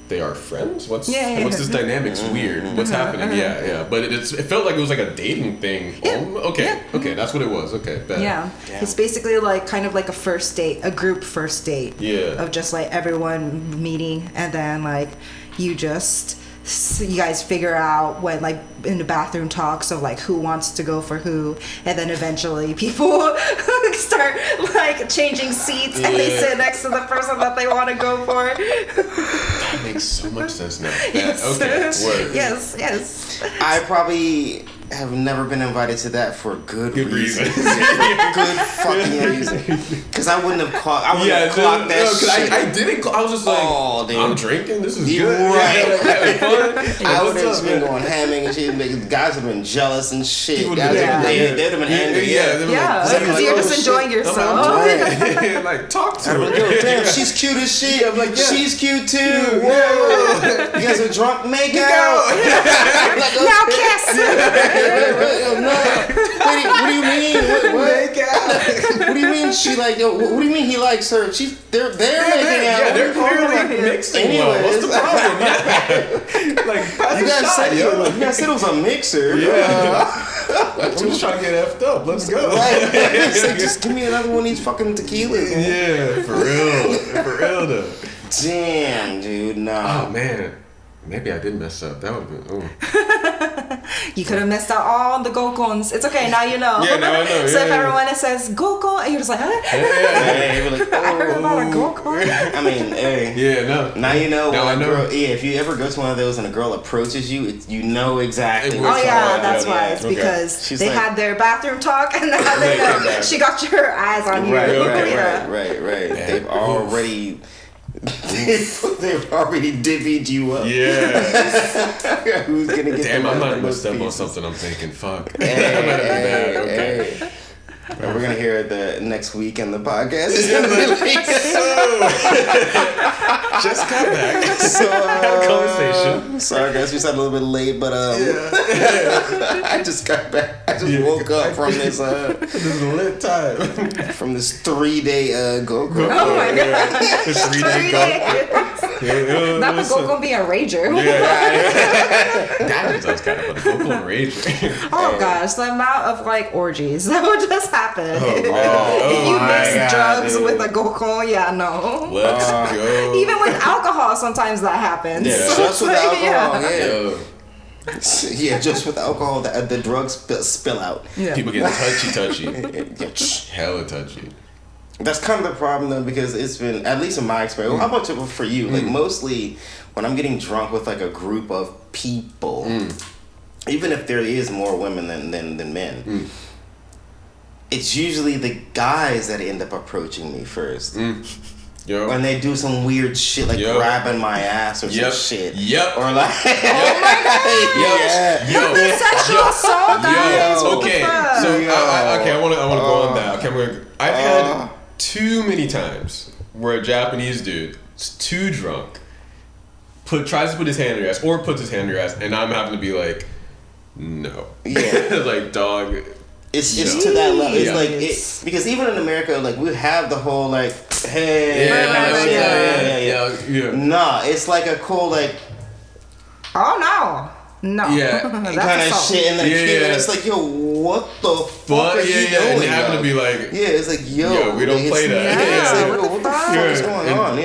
they our friends? What's this dynamic? It's weird. What's happening? But it felt like it was like a dating thing. Okay, that's what it was. Okay, bad. It's basically like kind of like a first date, a group first date. Of just like everyone meeting, and then like you guys figure out when, like, in the bathroom talks of like who wants to go for who, and then eventually people start like changing seats, and they sit next to the person that they want to go for. That makes so much sense now. Yes. Okay. Word. Yes. I probably have never been invited to that for good reason. reason. Good fucking reason. Because I wouldn't have clocked. I wouldn't have clocked that shit. I didn't. I was just like, dude. I'm drinking. This is You good. right. Having fun. I would have just been going hamming and shit. Guys have been jealous and shit. Guys they'd have been angry. Because you're just enjoying yourself. Like, talk to her. Yo, damn, she's cute as shit. I'm like, she's cute too. Whoa. You guys are drunk. Make out. Now kiss. No. What do you mean? What do you mean she like? What do you mean he likes her? They're making out. Yeah, they're clearly mixing. What's the problem? Like, you guys said it was a mixer. I'm just trying to get effed up. Let's go. Right. Just give me another one of these fucking tequilas. Yeah, for real though. Damn, dude, nah. Oh man. Maybe I did mess up. That would have been. You could have missed out all the gokons. It's okay, now you know. Yeah, now I know. So if everyone says gokon, and you're just like, huh? Hey, like, I heard about a gokon. I mean, hey. Yeah, no. Now you know. Now I know. Girl, if you ever go to one of those and a girl approaches you, you know exactly. Oh yeah, that's why. It's because they had their bathroom talk, and now they know she got your eyes on you. Right. They've already. They've already divvied you up. Yeah. Who's gonna get? Damn, I might have messed up on something. I'm thinking, fuck. Okay. And we're gonna hear it the next week in the podcast. Just got back. Had a conversation. Sorry guys, we started a little bit late, but I just got back. I just woke up from this this is a lit time. from this 3-day go. Oh my god. This 3-day go. Not the gokon being a rager. That sounds kind of fun. Go rager. Oh gosh, the amount of like orgies that would just happen happen. Oh, If man. you mix God, drugs dude. with alcohol, yeah, no. Let's go. Even with alcohol, sometimes that happens. Yeah. So Just it's with like, alcohol, yeah. yeah. Yo, Yeah, just with alcohol, the drugs spill out. Yeah. people get touchy. Yeah. Hella touchy. That's kind of the problem though, because it's been, at least in my experience. How about for you? Like mostly when I'm getting drunk with like a group of people, even if there is more women than men, it's usually the guys that end up approaching me first. Yo. When they do some weird shit like Yep. grabbing my ass or Yep. some shit. Yep. Or like, Oh my god! yeah. Yo. Sexual assault, guys. What the Okay. fuck? So I want to go on that. Okay, I've had too many times where a Japanese dude is too drunk, tries to put his hand on your ass or puts his hand on your ass, and I'm having to be like, no. Yeah. Like, dog. It's to that level. It's Yeah. like because even in America, like we have the whole like, hey, Yeah. Nah, it's like a cool like Oh no. Yeah. kind That's of assault. shit, and like Yeah. and it's like, yo, what the fuck But are you doing? and having yo? to be like, Yeah, it's like, yo, we don't it's- play that. Yeah, It's like, what yo, the what the fuck? fuck is Yeah. going And- on?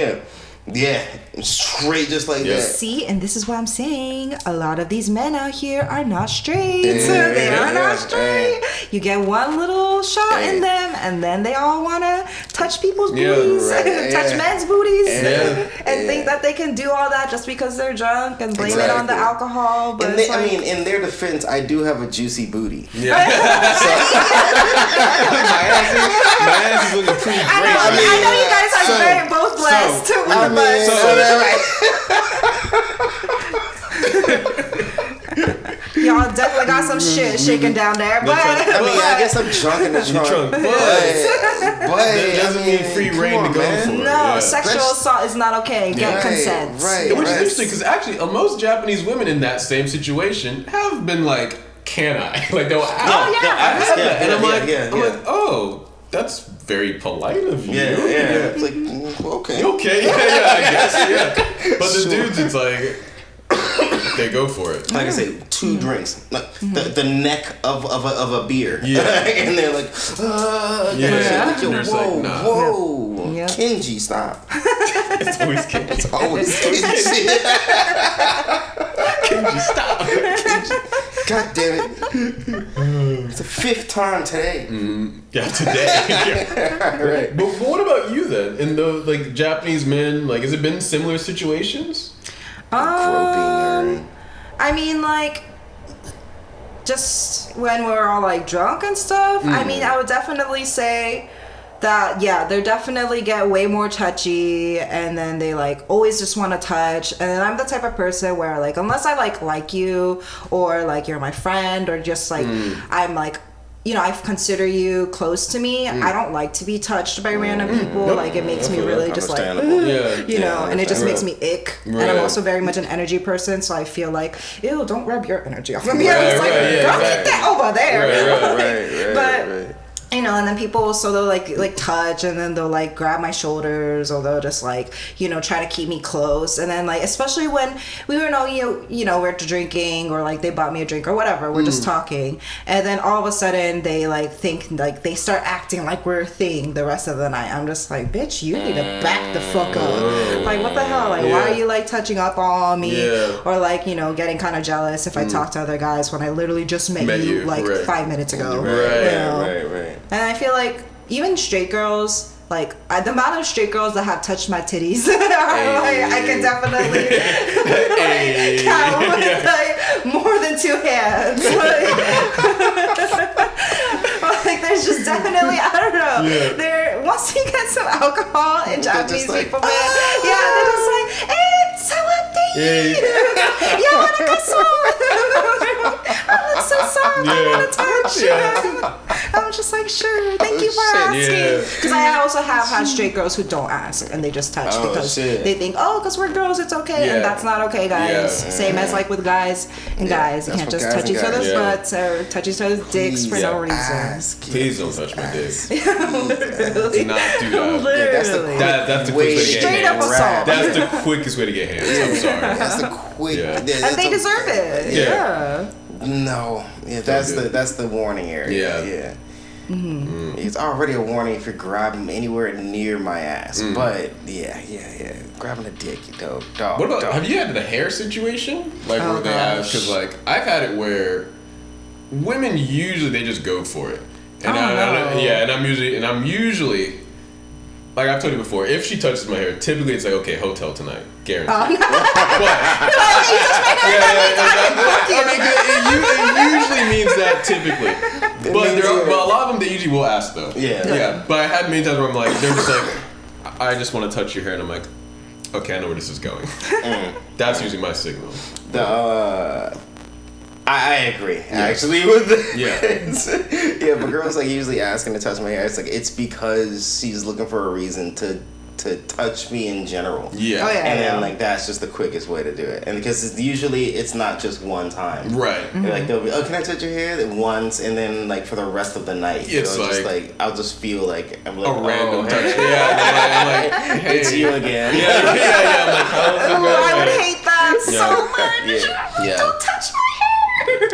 Yeah, straight just like Yeah. that. See, and this is what I'm saying. A lot of these men out here are not straight. Yeah, They are yeah, not straight. You get one little shot in Yeah. them, and then they all want to touch people's Yeah, booties, right, touch yeah. men's booties, Yeah. and think that they can do all that just because they're drunk and blame it on the Exactly. alcohol. But And it's I like, mean, in their defense, I do have a juicy booty. yeah. My ass is looking pretty I great. know you guys are so- very both blessed. so- with I the mean, Y'all definitely got some shit shaking down there, but I guess I'm drunk in the trunk. drunk, but- but That doesn't I mean free come reign to on, go man. for it. no, Yeah. sexual That's- assault is not okay. Get Right, consent. right. Which is interesting because actually most Japanese women in that same situation have been like, can I? Like they'll ask. Oh, yeah. I've had that. And I'm like, yeah. oh, that's very polite of you. Yeah. It's like, okay. Okay, I guess, yeah. But the dudes, it's like, they go for it. Like I say, 2 drinks, like the neck of a beer. Yeah. And they're like, Yeah. like, yo, And they're just whoa, like, nah. whoa, Yeah. Kenji, stop. It's always Kenji. It's always Kenji. Kenji, stop. God damn it. It's the 5th time today. Yeah, today. Right. But what about you then? In the like Japanese men, like has it been similar situations? Groping I mean, like, just when we're all like drunk and stuff. I mean, I would definitely say that they definitely get way more touchy, and then they like always just want to touch. And then I'm the type of person where like unless I like you or like you're my friend or just like I'm like, you know, I consider you close to me. I don't like to be touched by random people. Nope. Like it makes me That's really just like, understandable. Yeah. you know, and it just Right. makes me ick. And Right. I'm also very much an energy person, so I feel like, ew, don't rub your energy off of me. Right, I was like, right, yeah, girl, right. keep that over there. Right. But you know, and then people, so they'll like touch, and then they'll like grab my shoulders, or they'll just like, you know, try to keep me close. And then like, especially when we were we're drinking, or like they bought me a drink or whatever, we're just talking, and then all of a sudden they like think like they start acting like we're a thing the rest of the night. I'm just like, bitch, you need to back the fuck up. Like, what the hell? Like, why are you like touching up on me? Yeah. Or like, you know, getting kind of jealous if I talk to other guys when I literally just met you like right. 5 minutes ago. Right, You know? Right. And I feel like even straight girls, like the amount of straight girls that have touched my titties, like, I can definitely count with like more than 2 hands. Like there's just definitely, I don't know. Yeah. There once you get some alcohol in Japanese just like, people, man, they're just like, hey, sawate. You wanna go I look so soft. I wanna touch. Yeah. I'm just like, sure, thank you for shit. asking. Yeah. Because I also have had straight girls who don't ask and they just touch Oh, because shit. they think, because we're girls, it's okay. Yeah. And that's not okay, guys. Yeah. Same as like with guys and guys. You that's can't what just guys touch and each other's guys. Yeah. butts or touch each other's dicks for no reason. Please don't touch my dick. Literally. Do not do that. that's the Literally. That's the Way quickest way to to get Straight hands. up assault. That's the quickest way to get hands. I'm sorry. That's the quick. Yeah. And they deserve it. Yeah. Yeah. No, that's good. the warning area. Yeah. Yeah. It's already a warning if you're grabbing anywhere near my ass. But yeah, grabbing a dick, dog. What about? Have you had the hair situation? Like where they ask? Because like I've had it where women usually they just go for it, and I'm usually. Like I've told you before, if she touches my hair, typically it's like, okay, hotel tonight, guaranteed. But, it usually means that typically. But a lot of them, they usually will ask though. Yeah. But I had many times where I'm like, they're just like, I just want to touch your hair, and I'm like, okay, I know where this is going. That's usually my signal. I agree, actually, with this. Yeah, but girls like usually asking to touch my hair. It's like it's because she's looking for a reason to touch me in general. Yeah. And then like that's just the quickest way to do it. And because it's not just one time. Right. Like they'll be, oh, can I touch your hair? Then once, and then like for the rest of the night, it's I'll just feel like I'm like a random touch. Hey. I'm like, hey, it's you again. Yeah. I'm like, I would hate that so much. Yeah. Don't touch my hair.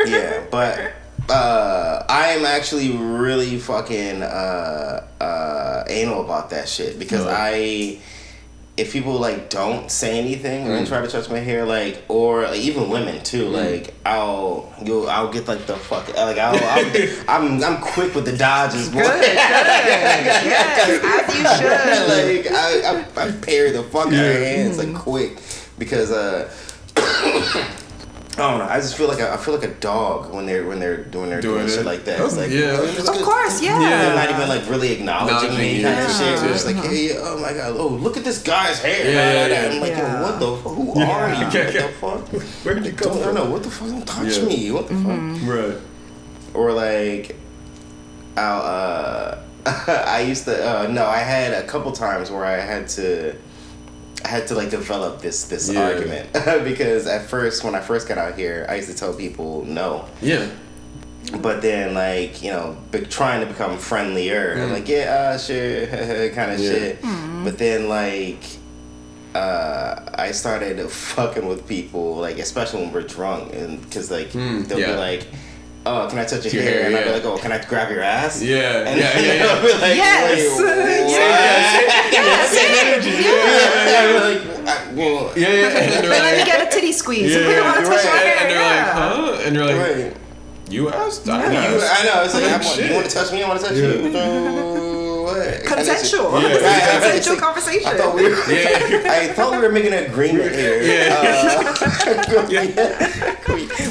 Yeah, but I am actually really fucking anal about that shit because if people like don't say anything and try to touch my hair, like, or like, even women too, like I'll get like the fuck like I'm quick with the dodges, boy. Good. Yes, as you should. Like I parry the fuck out of her hands like quick because I don't know. I just feel like a dog when they're doing shit like that. It's like, of course, they're not even like really acknowledging me kind of shit. They're just like, hey, oh my god, oh look at this guy's hair. I'm like, yo, what the? Who are you? What the fuck? Where did you come from? I don't know. What the fuck? Don't touch me. What the fuck? Right. Or like, I used to. No, I had a couple times where I had to like develop this argument because at first when I first got out here I used to tell people no. Yeah. But then like trying to become friendlier and like sure kind of shit. But then like I started fucking with people like especially when we're drunk and because like they'll be like, oh, can I touch your hair? And I'll be like, oh, can I grab your ass? Yeah. And I'll be like, yes. And then you get a titty squeeze. We don't want to touch your hair. And they're like, huh? And they're like, you asked? I know. It's like, you want to touch me? I want to touch you. What? Consensual. Consensual conversation. I thought we were making an agreement here.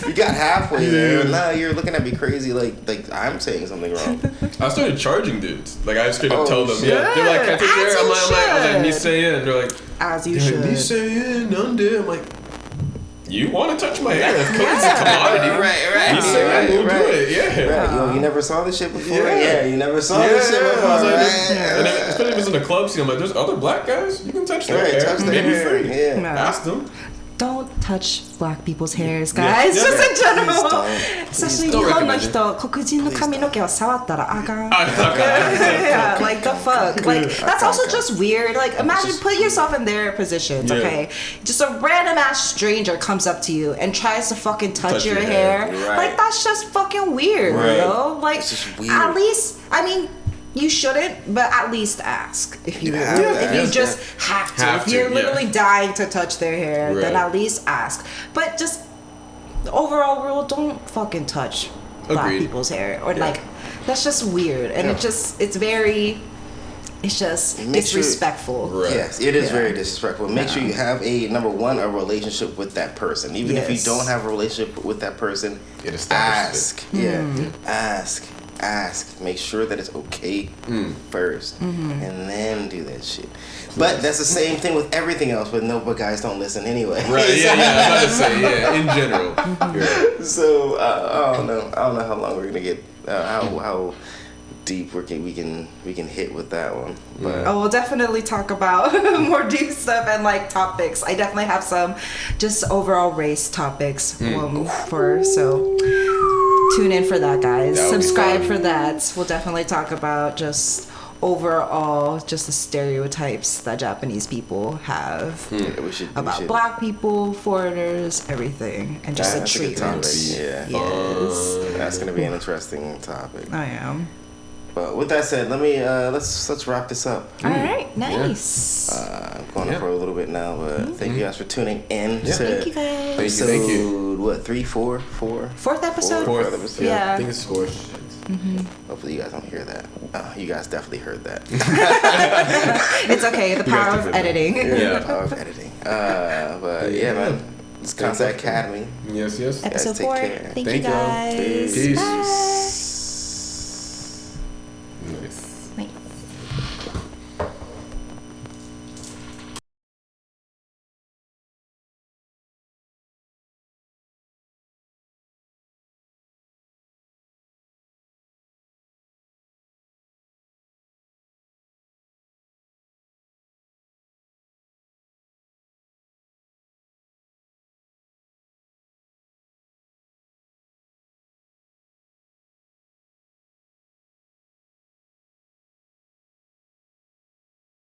We got halfway there. Now you're looking at me crazy like I'm saying something wrong. I started charging dudes. Like I straight up tell them, they're like, can I take your hair? I'm like, me say in. They're like, as you should. Me say in, I'm like, you want to touch my hair? Because it's a commodity. Right. You say we'll do it. Yeah. Right. Yo, you never saw this shit before? Yeah, you never saw this shit before. Like, and then, especially if it's in a club scene, I'm like, there's other black guys. You can touch their hair. Touch their hair. Free. Ask them. Don't touch black people's hairs, guys. Just in general. Especially 日本の人、黒人の髪の毛を触ったらあかん。Yeah, like the fuck. Like that's also just weird. Like imagine put yourself in their positions, okay? Just a random ass stranger comes up to you and tries to fucking touch your hair. Like that's just fucking weird, yo. Like at least, I mean, you shouldn't, but at least ask if you just have to. If you're literally dying to touch their hair, then at least ask. But just the overall rule, don't fucking touch black people's hair or like that's just weird and it's just disrespectful. Yes, it is very disrespectful. Make sure you have number one, a relationship with that person. Even if you don't have a relationship with that person, ask. Ask. Make sure that it's okay first, and then do that shit. But that's the same thing with everything else. But guys don't listen anyway. Right? Yeah. I'm about to say in general. So I don't know how long we're gonna get. How deep we can hit with that one. But we'll definitely talk about more deep stuff and like topics. I definitely have some just overall race topics so tune in for that, guys. Subscribe for that. We'll definitely talk about just overall just the stereotypes that Japanese people have about black people, foreigners, everything, and just the treatment. Yes. That's gonna be an interesting topic. I am. But with that said, let me let's wrap this up. All right, nice. I'm going on for a little bit now, but thank you guys for tuning in. Yeah. Thank you guys. Episode, Thank you. What, 3, 4? Fourth episode. Fourth episode. Yeah. I think it's fourth. Hopefully you guys don't hear that. You guys definitely heard that. It's okay. The power of editing. The power of editing. But yeah, man. It's Concept Academy. Yes. Episode take 4. care. Thank you Thank y'all. guys. Peace. Bye.